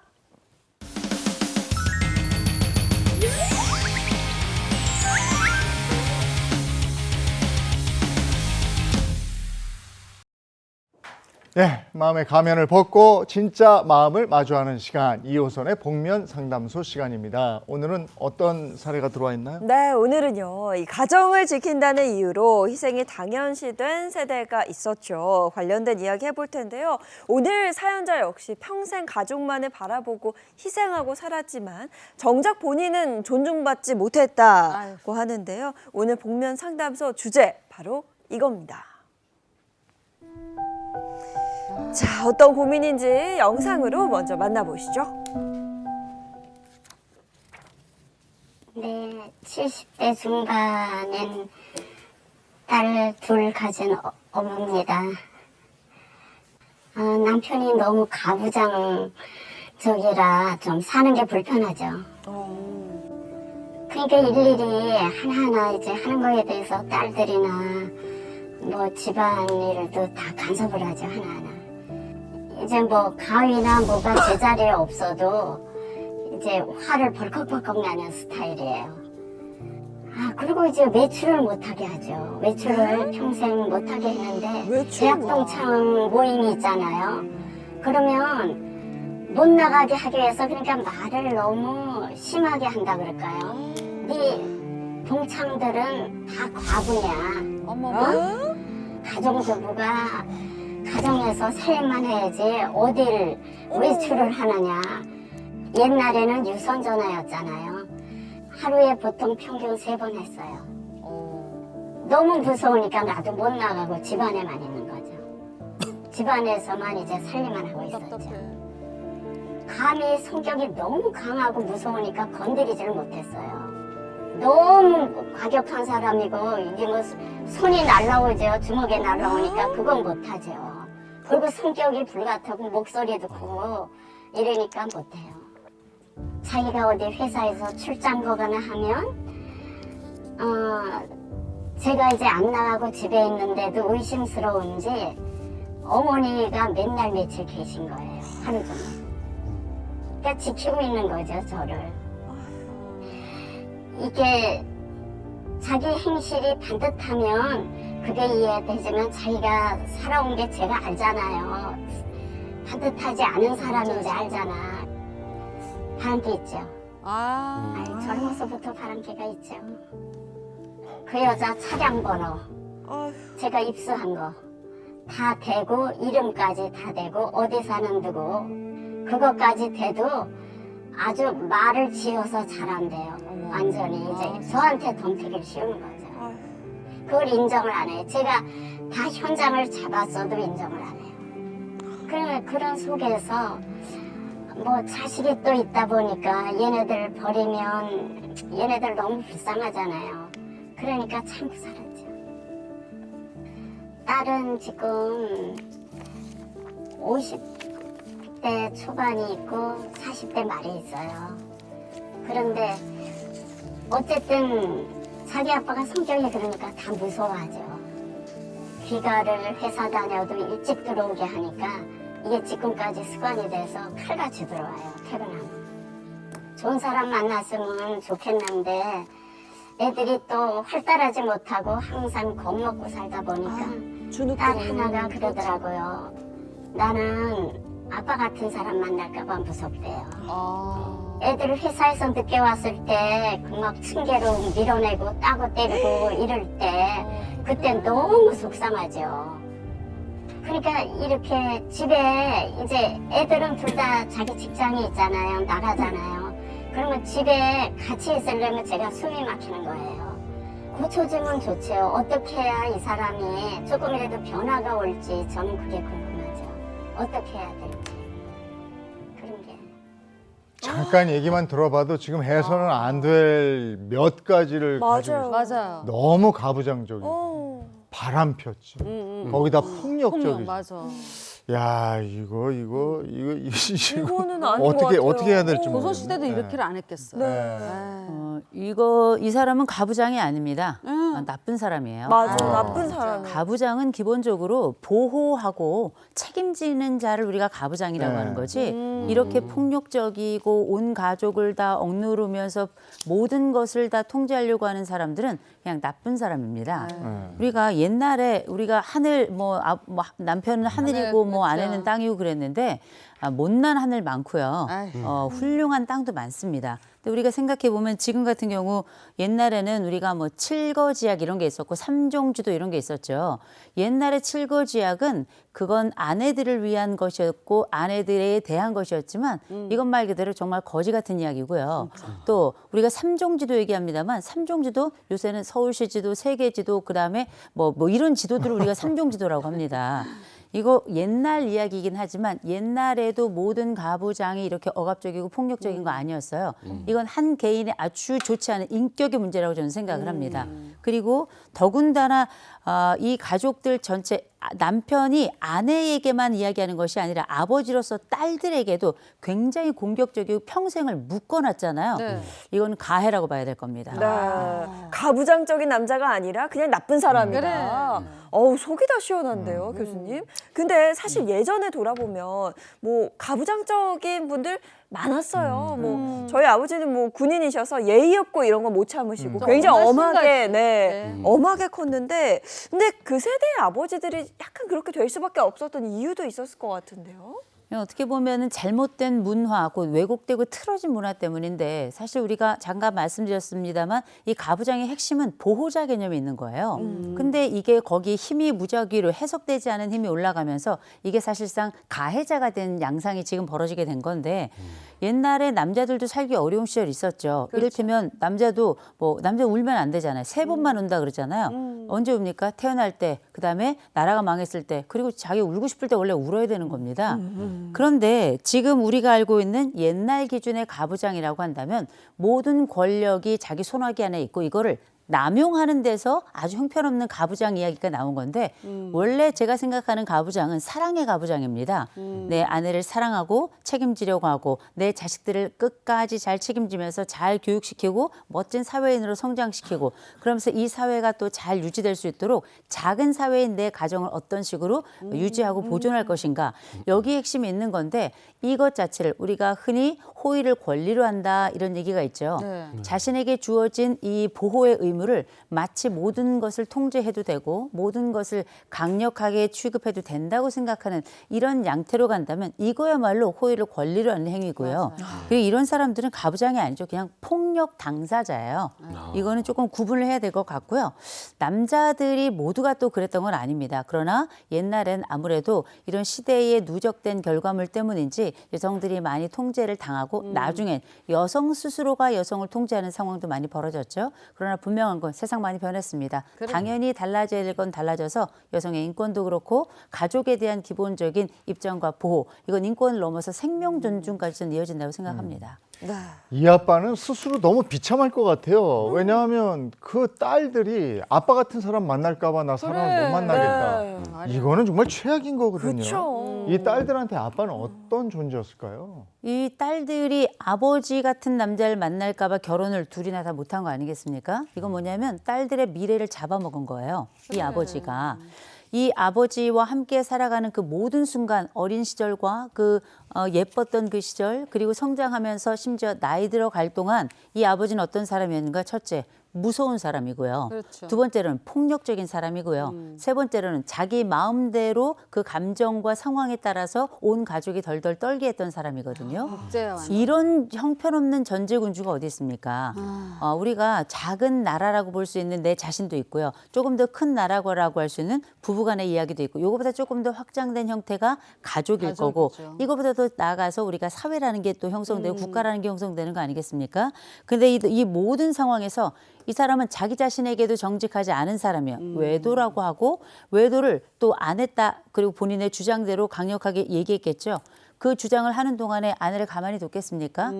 네, 마음의 가면을 벗고 진짜 마음을 마주하는 시간, 2호선의 복면 상담소 시간입니다. 오늘은 어떤 사례가 들어와 있나요? 네, 오늘은요. 이 가정을 지킨다는 이유로 희생이 당연시된 세대가 있었죠. 관련된 이야기 해볼 텐데요. 오늘 사연자 역시 평생 가족만을 바라보고 희생하고 살았지만 정작 본인은 존중받지 못했다고 하는데요. 오늘 복면 상담소 주제 바로 이겁니다. 자, 어떤 고민인지 영상으로 먼저 만나보시죠. 네, 70대 중반엔 딸 둘 가진 어머니입니다. 남편이 너무 가부장적이라 좀 사는 게 불편하죠. 그러니까 일일이 하나하나 이제 하는 거에 대해서 딸들이나 뭐 집안일도 다 간섭을 하죠, 하나하나. 이제 뭐 가위나 뭐가 제자리에 없어도 이제 화를 벌컥벌컥 나는 스타일이에요. 그리고 이제 외출을 못하게 하죠. 외출을 평생 못하게 했는데 대학 동창 모임이 있잖아요. 그러면 못 나가게 하기 위해서 그러니까 말을 너무 심하게 한다 그럴까요? 네 동창들은 다 과부냐? 가정주부가 가정에서 살림만 해야지 어딜 외출을 하느냐. 옛날에는 유선전화였잖아요. 하루에 보통 평균 3번 했어요. 너무 무서우니까 나도 못 나가고 집안에만 있는 거죠. 집안에서만 이제 살림만 하고 있었죠. 감히 성격이 너무 강하고 무서우니까 건드리지를 못했어요. 너무 과격한 사람이고 이게 뭐 손이 날라오죠. 주먹에 날라오니까 그건 못하죠. 그리고 성격이 불같고 목소리도 크고 이러니까 못해요. 자기가 어디 회사에서 출장 가거나 하면 제가 이제 안 나가고 집에 있는데도 의심스러운지 어머니가 맨날 며칠 계신 거예요. 하루 종일. 그러니까 지키고 있는 거죠, 저를. 이게 자기 행실이 반듯하면 그게 이해되지만 자기가 살아온 게 제가 알잖아요. 반듯하지 않은 사람인지 알잖아. 바람기 있죠. 젊어서부터 바람기가 있죠. 그 여자 차량 번호, 제가 입수한 거 다 대고 이름까지 다 대고 어디 사는 누구 그것까지 대도 아주 말을 지어서 잘한대요. 완전히 이제 저한테 덤태기를 씌우는 거죠. 그걸 인정을 안 해요. 제가 다 현장을 잡았어도 인정을 안 해요. 그러면 그런 속에서 뭐 자식이 또 있다 보니까 얘네들 버리면 얘네들 너무 불쌍하잖아요. 그러니까 참고 살았죠. 딸은 지금 50대 초반이 있고 40대 말이 있어요. 그런데 어쨌든 자기 아빠가 성격이 그러니까 다 무서워하죠. 귀가를 회사 다녀도 일찍 들어오게 하니까 이게 지금까지 습관이 돼서 칼같이 들어와요. 퇴근하면. 좋은 사람 만났으면 좋겠는데 애들이 또 활달하지 못하고 항상 겁먹고 살다 보니까 딸 하나가 그러더라고요. 나는 아빠 같은 사람 만날까 봐 무섭대요. 애들 회사에서 늦게 왔을 때 막 층계로 밀어내고 따고 때리고 이럴 때 그때 너무 속상하죠. 그러니까 이렇게 집에 이제 애들은 둘 다 자기 직장이 있잖아요. 나가잖아요. 그러면 집에 같이 있으려면 제가 숨이 막히는 거예요. 고쳐주면 좋죠. 어떻게 해야 이 사람이 조금이라도 변화가 올지 저는 그게 궁금하죠. 어떻게 해야 될지. 그런 게. 잠깐 얘기만 들어봐도 지금 해서는 안 될 몇 가지를 가지고 맞아요. 너무 가부장적이고 바람 폈지. 거기다 폭력적이지. 맞아. 야, 이거는 아닌 어떻게 것 같아요. 어떻게 해야 될지 모르겠네. 조선시대도 이렇게를 안 했겠어요. 네. 이 사람은 가부장이 아닙니다. 나쁜 사람이에요. 맞아, 나쁜 사람. 가부장은 기본적으로 보호하고 책임지는 자를 우리가 가부장이라고 하는 거지. 이렇게 폭력적이고 온 가족을 다 억누르면서 모든 것을 다 통제하려고 하는 사람들은 그냥 나쁜 사람입니다. 우리가 옛날에 우리가 하늘 남편은 하늘이고 하늘, 그렇죠. 아내는 땅이고 그랬는데 못난 하늘 많고요. 훌륭한 땅도 많습니다. 근데 우리가 생각해 보면 지금 같은 경우 옛날에는 우리가 칠거지약 이런 게 있었고 삼종주도 이런 게 있었죠. 옛날에 칠거지약은 그건 아내들을 위한 것이었고 아내들에 대한 것이었지만 이건 말 그대로 정말 거지 같은 이야기고요. 또 우리가 삼종지도 얘기합니다만 삼종지도 요새는 서울시지도, 세계지도, 그다음에 뭐 이런 지도들을 우리가 삼종지도라고 합니다. 이거 옛날 이야기이긴 하지만 옛날에도 모든 가부장이 이렇게 억압적이고 폭력적인 거 아니었어요. 이건 한 개인의 아주 좋지 않은 인격의 문제라고 저는 생각을 합니다. 그리고 더군다나 이 가족들 전체 남편이 아내에게만 이야기하는 것이 아니라 아버지로서 딸들에게도 굉장히 공격적이고 평생을 묶어놨잖아요. 네. 이건 가해라고 봐야 될 겁니다. 네. 가부장적인 남자가 아니라 그냥 나쁜 사람이다. 어우, 속이 다 시원한데요, 교수님. 근데 사실 예전에 돌아보면 가부장적인 분들 많았어요. 저희 아버지는 군인이셔서 예의 없고 이런 거 못 참으시고 굉장히 엄하게, 엄하게 컸는데, 근데 그 세대의 아버지들이 약간 그렇게 될 수밖에 없었던 이유도 있었을 것 같은데요. 어떻게 보면은 잘못된 문화, 왜곡되고 틀어진 문화 때문인데 사실 우리가 잠깐 말씀드렸습니다만 이 가부장의 핵심은 보호자 개념이 있는 거예요. 근데 이게 거기에 힘이 무작위로 해석되지 않은 힘이 올라가면서 이게 사실상 가해자가 된 양상이 지금 벌어지게 된 건데 옛날에 남자들도 살기 어려운 시절이 있었죠. 그렇죠. 이를테면 남자도 남자 울면 안 되잖아요. 3번만 운다 그러잖아요. 언제 웁니까? 태어날 때, 그다음에 나라가 망했을 때, 그리고 자기 울고 싶을 때 원래 울어야 되는 겁니다. 그런데 지금 우리가 알고 있는 옛날 기준의 가부장이라고 한다면 모든 권력이 자기 손아귀 안에 있고 이거를 남용하는 데서 아주 형편없는 가부장 이야기가 나온 건데 원래 제가 생각하는 가부장은 사랑의 가부장입니다. 내 아내를 사랑하고 책임지려고 하고 내 자식들을 끝까지 잘 책임지면서 잘 교육시키고 멋진 사회인으로 성장시키고 그러면서 이 사회가 또 잘 유지될 수 있도록 작은 사회인 내 가정을 어떤 식으로 유지하고 보존할 것인가 여기 핵심이 있는 건데 이것 자체를 우리가 흔히 호의를 권리로 한다 이런 얘기가 있죠. 네. 자신에게 주어진 이 보호의 의무를 마치 모든 것을 통제해도 되고 모든 것을 강력하게 취급해도 된다고 생각하는 이런 양태로 간다면 이거야말로 호의를 권리로 하는 행위고요. 그리고 이런 사람들은 가부장이 아니죠. 그냥 폭력 당사자예요. 이거는 조금 구분을 해야 될 것 같고요. 남자들이 모두가 또 그랬던 건 아닙니다. 그러나 옛날엔 아무래도 이런 시대의 누적된 결과물 때문인지 여성들이 많이 통제를 당하고 나중엔 여성 스스로가 여성을 통제하는 상황도 많이 벌어졌죠. 그러나 분명한 건 세상 많이 변했습니다. 당연히 달라져야 될 건 달라져서 여성의 인권도 그렇고 가족에 대한 기본적인 입장과 보호 이건 인권을 넘어서 생명 존중까지 는 이어진다고 생각합니다. 이 아빠는 스스로 너무 비참할 것 같아요. 왜냐하면 그 딸들이 아빠 같은 사람 만날까 봐 나 사람을 못 만나겠다. 이거는 정말 최악인 거거든요. 그렇죠. 이 딸들한테 아빠는 어떤 존재였을까요? 이 딸들이 아버지 같은 남자를 만날까 봐 결혼을 둘이나 다 못한 거 아니겠습니까? 이건 뭐냐면 딸들의 미래를 잡아먹은 거예요. 이 아버지가. 이 아버지와 함께 살아가는 그 모든 순간 어린 시절과 그 예뻤던 그 시절 그리고 성장하면서 심지어 나이 들어갈 동안 이 아버지는 어떤 사람이었는가? 첫째, 무서운 사람이고요. 그렇죠. 두 번째로는 폭력적인 사람이고요. 세 번째로는 자기 마음대로 그 감정과 상황에 따라서 온 가족이 덜덜 떨게 했던 사람이거든요. 이런 형편없는 전제군주가 어디 있습니까? 우리가 작은 나라라고 볼 수 있는 내 자신도 있고요. 조금 더 큰 나라라고 할 수 있는 부부간의 이야기도 있고 이거보다 조금 더 확장된 형태가 가족일 거고 이거보다 더 나아가서 우리가 사회라는 게 또 형성되고 국가라는 게 형성되는 거 아니겠습니까? 근데 이 모든 상황에서 이 사람은 자기 자신에게도 정직하지 않은 사람이에요. 외도라고 하고 외도를 또 안 했다. 그리고 본인의 주장대로 강력하게 얘기했겠죠. 그 주장을 하는 동안에 아내를 가만히 뒀겠습니까?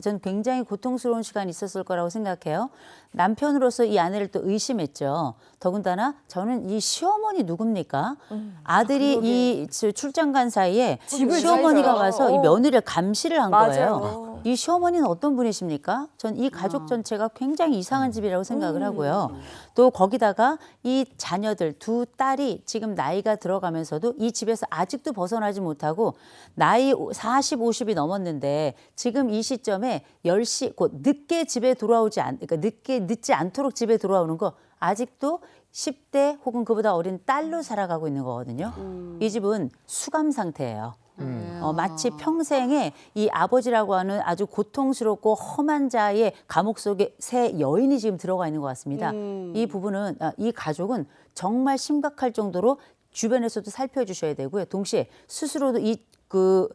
전 굉장히 고통스러운 시간이 있었을 거라고 생각해요. 남편으로서 이 아내를 또 의심했죠. 더군다나 저는 이 시어머니 누굽니까? 아들이 이 출장 간 사이에 집을 시어머니가 살려요. 와서 이 며느리를 감시를 한 거예요. 맞아요. 이 시어머니는 어떤 분이십니까? 전 이 가족 전체가 굉장히 이상한 집이라고 생각을 하고요. 또 거기다가 이 자녀들 두 딸이 지금 나이가 들어가면서도 이 집에서 아직도 벗어나지 못하고 나이 40, 50이 넘었는데 지금 이 시점에 10시 곧 늦게 집에 돌아오지 그러니까 늦지 않도록 집에 돌아오는 거 아직도 10대 혹은 그보다 어린 딸로 살아가고 있는 거거든요. 이 집은 수감 상태예요. 마치 평생에 이 아버지라고 하는 아주 고통스럽고 험한 자의 감옥 속에 새 여인이 지금 들어가 있는 것 같습니다. 이 부분은 이 가족은 정말 심각할 정도로 주변에서도 살펴주셔야 되고요. 동시에 스스로도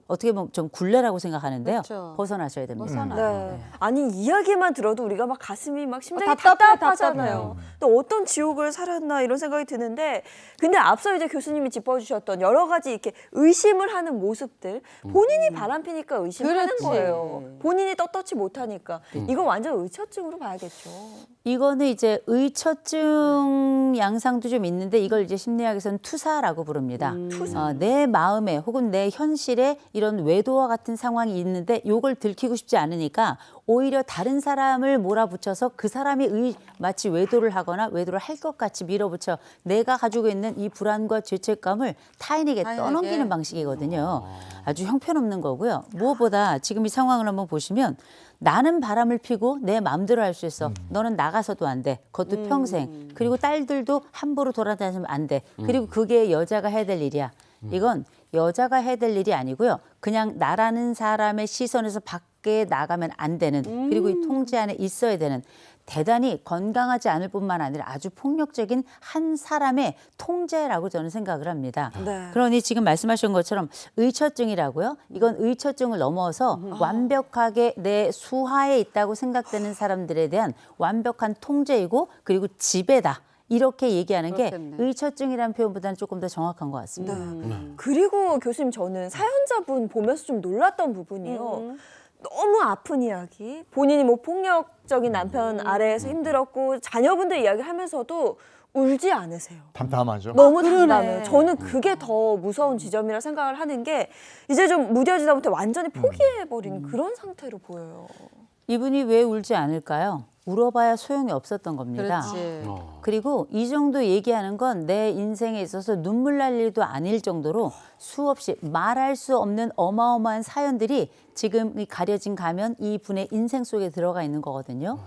어떻게 보면 좀 굴레라고 생각하는데요. 그렇죠. 벗어나셔야 됩니다. 네. 아니 이야기만 들어도 우리가 막 가슴이 막 심장이 답답해, 답답하잖아요. 또 어떤 지옥을 살았나 이런 생각이 드는데 근데 앞서 이제 교수님이 짚어주셨던 여러 가지 이렇게 의심을 하는 모습들 본인이 바람피니까 의심하는 그렇지. 거예요. 본인이 떳떳지 못하니까 이거 완전 의처증으로 봐야겠죠. 이거는 이제 의처증 양상도 좀 있는데 이걸 이제 심리학에서는 투사라고 부릅니다. 내 마음에 혹은 내 현실에 이런 외도와 같은 상황이 있는데 이걸 들키고 싶지 않으니까 오히려 다른 사람을 몰아붙여서 그 사람이 마치 외도를 하거나 외도를 할 것 같이 밀어붙여 내가 가지고 있는 이 불안과 죄책감을 타인에게 떠넘기는 방식이거든요. 아주 형편없는 거고요. 무엇보다 지금 이 상황을 한번 보시면 나는 바람을 피고 내 마음대로 할 수 있어. 너는 나가서도 안 돼. 그것도 평생. 그리고 딸들도 함부로 돌아다니면 안 돼. 그리고 그게 여자가 해야 될 일이야. 이건 여자가 해야 될 일이 아니고요. 그냥 나라는 사람의 시선에서 밖에 나가면 안 되는 그리고 이 통제 안에 있어야 되는 대단히 건강하지 않을 뿐만 아니라 아주 폭력적인 한 사람의 통제라고 저는 생각을 합니다. 네. 그러니 지금 말씀하신 것처럼 의처증이라고요. 이건 의처증을 넘어서 완벽하게 내 수하에 있다고 생각되는 사람들에 대한 완벽한 통제이고 그리고 지배다. 이렇게 얘기하는 그렇겠네. 게 의처증이라는 표현보다는 조금 더 정확한 것 같습니다. 그리고 교수님 저는 사연자분 보면서 좀 놀랐던 부분이요. 너무 아픈 이야기, 본인이 뭐 폭력적인 남편 아래에서 힘들었고 자녀분들 이야기를 하면서도 울지 않으세요. 담담하죠. 너무 담담해요. 저는 그게 더 무서운 지점이라 생각을 하는 게 이제 좀 무뎌지다 못해 완전히 포기해버린 그런 상태로 보여요. 이분이 왜 울지 않을까요? 울어봐야 소용이 없었던 겁니다. 그렇지. 그리고 이 정도 얘기하는 건 내 인생에 있어서 눈물 날 일도 아닐 정도로 수없이 말할 수 없는 어마어마한 사연들이 지금 이 가려진 가면 이 분의 인생 속에 들어가 있는 거거든요.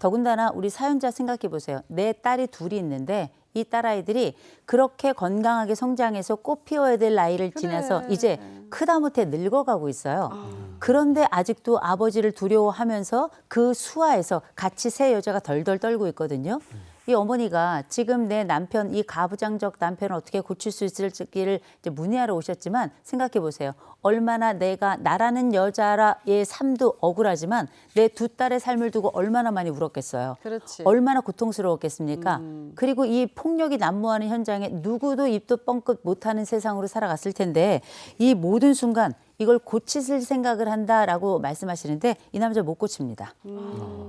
더군다나 우리 사연자 생각해 보세요. 내 딸이 둘이 있는데 이 딸아이들이 그렇게 건강하게 성장해서 꽃 피워야 될 나이를 지나서 이제 크다 못해 늙어가고 있어요. 그런데 아직도 아버지를 두려워하면서 그 수하에서 같이 새 여자가 덜덜 떨고 있거든요. 이 어머니가 지금 내 남편, 이 가부장적 남편을 어떻게 고칠 수 있을지를 이제 문의하러 오셨지만 생각해 보세요. 얼마나 나라는 여자의 삶도 억울하지만 내 두 딸의 삶을 두고 얼마나 많이 울었겠어요. 그렇지. 얼마나 고통스러웠겠습니까? 그리고 이 폭력이 난무하는 현장에 누구도 입도 뻥끗 못하는 세상으로 살아갔을 텐데 이 모든 순간 이걸 고칠 생각을 한다라고 말씀하시는데 이 남자 못 고칩니다.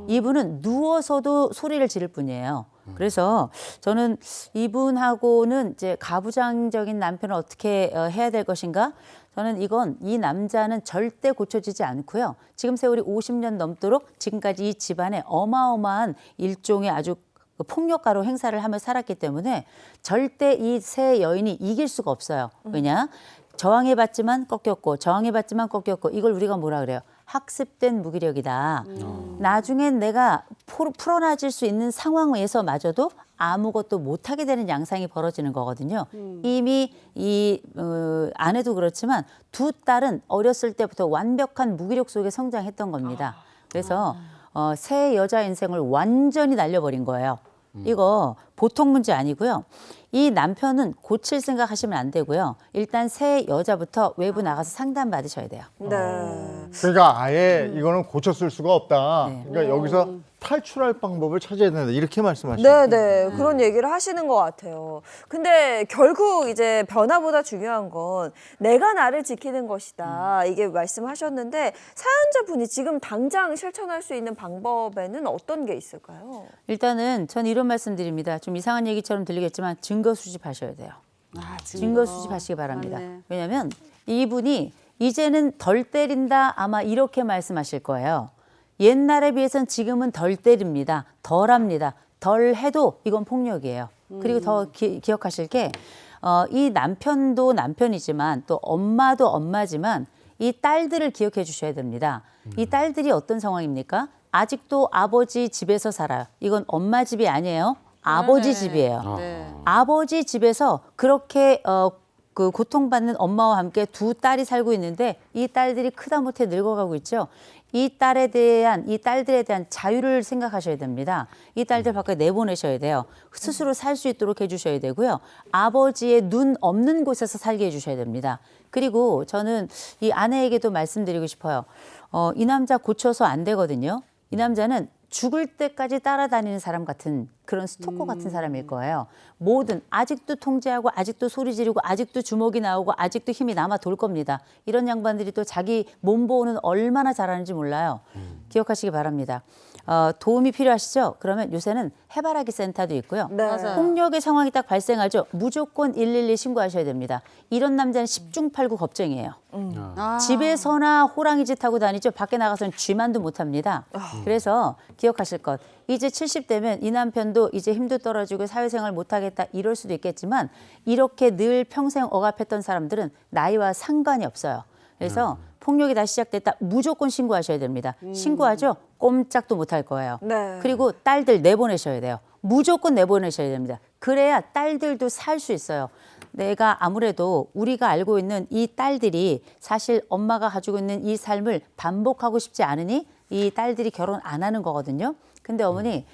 이분은 누워서도 소리를 지를 뿐이에요. 그래서 저는 이분하고는 이제 가부장적인 남편을 어떻게 해야 될 것인가? 저는 이 남자는 절대 고쳐지지 않고요. 지금 세월이 50년 넘도록 지금까지 이 집안에 어마어마한 일종의 아주 폭력가로 행사를 하며 살았기 때문에 절대 이 새 여인이 이길 수가 없어요. 왜냐? 저항해봤지만 꺾였고 저항해봤지만 꺾였고 이걸 우리가 뭐라 그래요? 학습된 무기력이다. 나중엔 내가 풀어놔질 수 있는 상황에서마저도 아무것도 못하게 되는 양상이 벌어지는 거거든요. 이미 이 아내도 그렇지만 두 딸은 어렸을 때부터 완벽한 무기력 속에 성장했던 겁니다. 그래서 새 여자 인생을 완전히 날려버린 거예요. 이거 보통 문제 아니고요. 이 남편은 고칠 생각하시면 안 되고요. 일단 새 여자부터 외부 나가서 상담 받으셔야 돼요. 네. 그러니까 아예 이거는 고쳤을 수가 없다. 네. 그러니까 여기서 탈출할 방법을 찾아야 된다. 이렇게 말씀하시는 네네 그런 얘기를 하시는 것 같아요. 근데 결국 이제 변화보다 중요한 건 내가 나를 지키는 것이다. 이게 말씀하셨는데 사연자분이 지금 당장 실천할 수 있는 방법에는 어떤 게 있을까요? 일단은 전 이런 말씀드립니다. 좀 이상한 얘기처럼 들리겠지만 증거 수집하셔야 돼요. 증거 수집하시기 바랍니다. 맞네. 왜냐하면 이분이 이제는 덜 때린다 아마 이렇게 말씀하실 거예요. 옛날에 비해서는 지금은 덜 때립니다. 덜 합니다. 덜 해도 이건 폭력이에요. 그리고 더 기억하실 게 이 남편도 남편이지만 또 엄마도 엄마지만 이 딸들을 기억해 주셔야 됩니다. 이 딸들이 어떤 상황입니까? 아직도 아버지 집에서 살아요. 이건 엄마 집이 아니에요. 아버지 집이에요. 네. 아버지 집에서 그렇게 그 고통받는 엄마와 함께 두 딸이 살고 있는데 이 딸들이 크다 못해 늙어가고 있죠. 이 딸들에 대한 자유를 생각하셔야 됩니다. 이 딸들 밖에 내보내셔야 돼요. 스스로 살 수 있도록 해주셔야 되고요. 아버지의 눈 없는 곳에서 살게 해주셔야 됩니다. 그리고 저는 이 아내에게도 말씀드리고 싶어요. 이 남자 고쳐서 안 되거든요. 이 남자는 죽을 때까지 따라다니는 사람 같은 그런 스토커 같은 사람일 거예요. 뭐든 아직도 통제하고 아직도 소리 지르고 아직도 주먹이 나오고 아직도 힘이 남아 돌 겁니다. 이런 양반들이 또 자기 몸보호는 얼마나 잘하는지 몰라요. 기억하시기 바랍니다. 도움이 필요하시죠? 그러면 요새는 해바라기 센터도 있고요. 네. 맞아요. 폭력의 상황이 딱 발생하죠. 무조건 112 신고하셔야 됩니다. 이런 남자는 10중 8구 겁쟁이에요. 집에서나 호랑이 짓 하고 다니죠. 밖에 나가서는 쥐만도 못합니다. 그래서 기억하실 것. 이제 70대면 이 남편도 이제 힘도 떨어지고 사회생활 못하겠다 이럴 수도 있겠지만 이렇게 늘 평생 억압했던 사람들은 나이와 상관이 없어요. 그래서 폭력이 다시 시작됐다 무조건 신고하셔야 됩니다. 신고하죠? 꼼짝도 못할 거예요. 네. 그리고 딸들 내보내셔야 돼요. 무조건 내보내셔야 됩니다. 그래야 딸들도 살 수 있어요. 내가 아무래도 우리가 알고 있는 이 딸들이 사실 엄마가 가지고 있는 이 삶을 반복하고 싶지 않으니 이 딸들이 결혼 안 하는 거거든요. 근데 어머니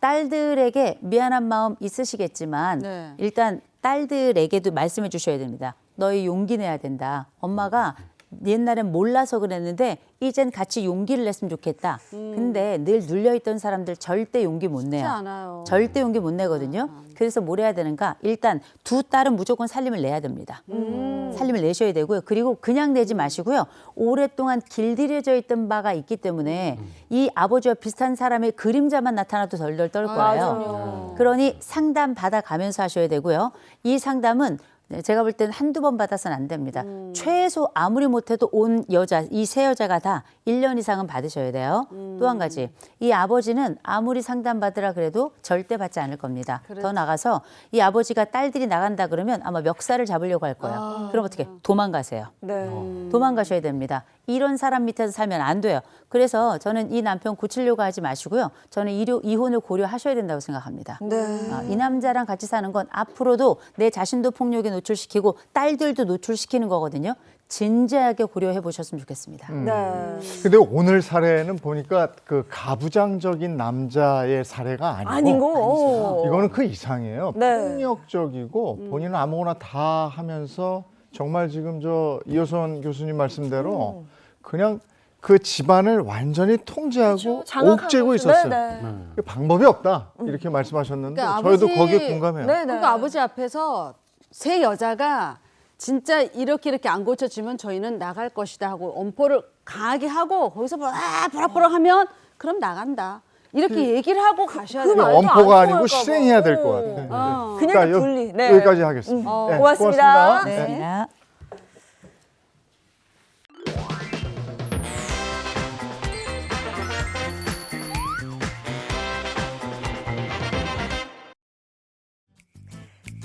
딸들에게 미안한 마음 있으시겠지만 네. 일단 딸들에게도 말씀해 주셔야 됩니다. 너희 용기 내야 된다. 엄마가 옛날엔 몰라서 그랬는데 이젠 같이 용기를 냈으면 좋겠다. 근데 늘 눌려있던 사람들 절대 용기 못 내요. 쉽지 않아요. 절대 용기 못 내거든요. 그래서 뭘 해야 되는가? 일단 두 딸은 무조건 살림을 내야 됩니다. 살림을 내셔야 되고요. 그리고 그냥 내지 마시고요. 오랫동안 길들여져 있던 바가 있기 때문에 이 아버지와 비슷한 사람의 그림자만 나타나도 덜덜 떨 거예요. 맞아요. 그러니 상담 받아가면서 하셔야 되고요. 이 상담은 제가 볼 때는 한두 번 받아서는 안 됩니다. 최소 아무리 못해도 온 여자, 이 세 여자가 다 1년 이상은 받으셔야 돼요. 또 한 가지, 이 아버지는 아무리 상담받으라 그래도 절대 받지 않을 겁니다. 더 나가서 이 아버지가 딸들이 나간다 그러면 아마 멱살을 잡으려고 할 거예요. 그럼 어떻게? 도망가세요. 네. 도망가셔야 됩니다. 이런 사람 밑에서 살면 안 돼요. 그래서 저는 이 남편 고치려고 하지 마시고요. 저는 이혼을 고려하셔야 된다고 생각합니다. 네. 이 남자랑 같이 사는 건 앞으로도 내 자신도 폭력에 노출시키고 딸들도 노출시키는 거거든요. 진지하게 고려해 보셨으면 좋겠습니다. 네. 근데 오늘 사례는 보니까 그 가부장적인 남자의 사례가 아니고 아닌 거. 이거는 그 이상이에요. 네. 폭력적이고 본인은 아무거나 다 하면서 정말 지금 저 이효선 교수님 말씀대로 그냥 그 집안을 완전히 통제하고 옥죄고 있었어요. 네네. 그 방법이 없다 이렇게 말씀하셨는데 그러니까 저희도 아버지- 거기에 공감해요. 네네. 그러니까 아버지 앞에서 세 여자가 진짜 이렇게 안 고쳐지면 저희는 나갈 것이다 하고 엄포를 강하게 하고 거기서 버럭버럭 하면 그럼 나간다. 이렇게 얘기를 하고 가셔야 그 돼요. 말도 엄포가 안 아니고 통할까 실행해야 될 것 봐. 같아요. 어. 그냥 그러니까 분리. 네. 여기까지 하겠습니다. 네, 고맙습니다. 네. 네.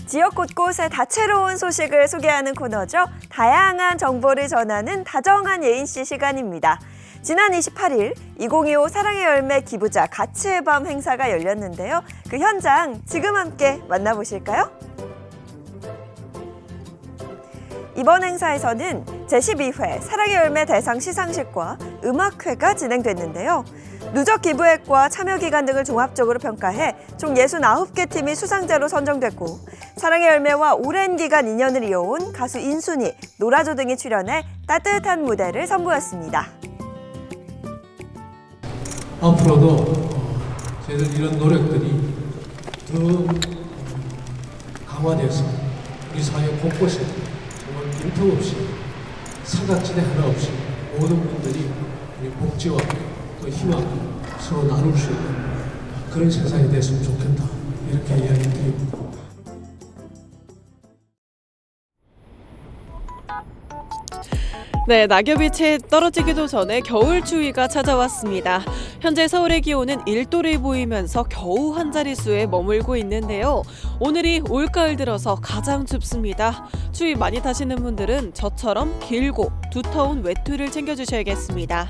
지역 곳곳의 다채로운 소식을 소개하는 코너죠. 다양한 정보를 전하는 다정한 예인 씨 시간입니다. 지난 28일 2025 사랑의 열매 기부자 가치의 밤 행사가 열렸는데요. 그 현장 지금 함께 만나보실까요? 이번 행사에서는 제12회 사랑의 열매 대상 시상식과 음악회가 진행됐는데요. 누적 기부액과 참여 기간 등을 종합적으로 평가해 총 69개 팀이 수상자로 선정됐고 사랑의 열매와 오랜 기간 인연을 이어온 가수 인순이, 노라조 등이 출연해 따뜻한 무대를 선보였습니다. 앞으로도 저희들 이런 노력들이 더 강화돼서 우리 사회 곳곳에 정말 빈틈 없이 사각지대 하나 없이 모든 분들이 우리 복지와 또 희망을 서로 나눌 수 있는 그런 세상이 됐으면 좋겠다 이렇게 이야기 드립니다. 네, 낙엽이 채 떨어지기도 전에 겨울 추위가 찾아왔습니다. 현재 서울의 기온은 1도를 보이면서 겨우 한 자릿수에 머물고 있는데요. 오늘이 올가을 들어서 가장 춥습니다. 추위 많이 타시는 분들은 저처럼 길고 두터운 외투를 챙겨주셔야겠습니다.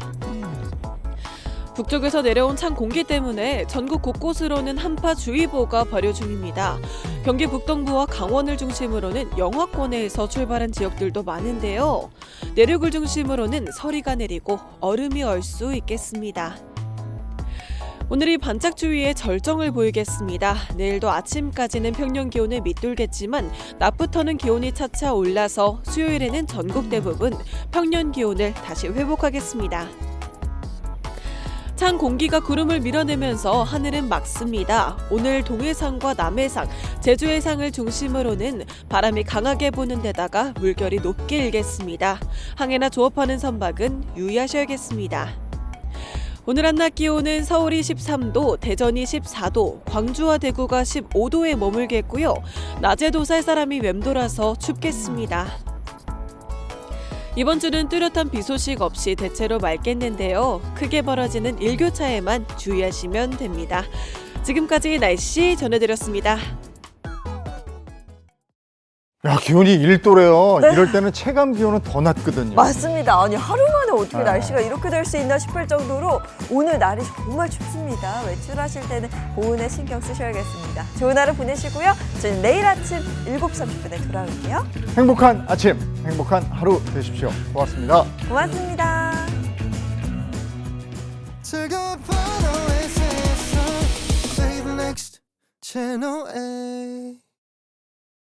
북쪽에서 내려온 찬 공기 때문에 전국 곳곳으로는 한파주의보가 발효 중입니다. 경기 북동부와 강원을 중심으로는 영하권에서 출발한 지역들도 많은데요. 내륙을 중심으로는 서리가 내리고 얼음이 얼 수 있겠습니다. 오늘이 반짝추위의 절정을 보이겠습니다. 내일도 아침까지는 평년 기온을 밑돌겠지만 낮부터는 기온이 차차 올라서 수요일에는 전국 대부분 평년 기온을 다시 회복하겠습니다. 찬 공기가 구름을 밀어내면서 하늘은 맑습니다. 오늘 동해상과 남해상, 제주해상을 중심으로는 바람이 강하게 부는 데다가 물결이 높게 일겠습니다. 항해나 조업하는 선박은 유의하셔야겠습니다. 오늘 한낮 기온은 서울이 13도, 대전이 14도, 광주와 대구가 15도에 머물겠고요. 낮에도 쌀쌀함이 맴돌아서 춥겠습니다. 이번 주는 뚜렷한 비 소식 없이 대체로 맑겠는데요. 크게 벌어지는 일교차에만 주의하시면 됩니다. 지금까지 날씨 전해드렸습니다. 야, 기온이 1도래요. 네. 이럴 때는 체감 기온은 더 낮거든요. 맞습니다. 아니 하루 만에 어떻게 네. 날씨가 이렇게 될 수 있나 싶을 정도로 오늘 날이 정말 춥습니다. 외출하실 때는 보온에 신경 쓰셔야겠습니다. 좋은 하루 보내시고요. 저는 내일 아침 7시 30분에 돌아올게요. 행복한 아침, 행복한 하루 되십시오. 고맙습니다. 고맙습니다. 즐거운 밤 오아시스에서 Save the next channel A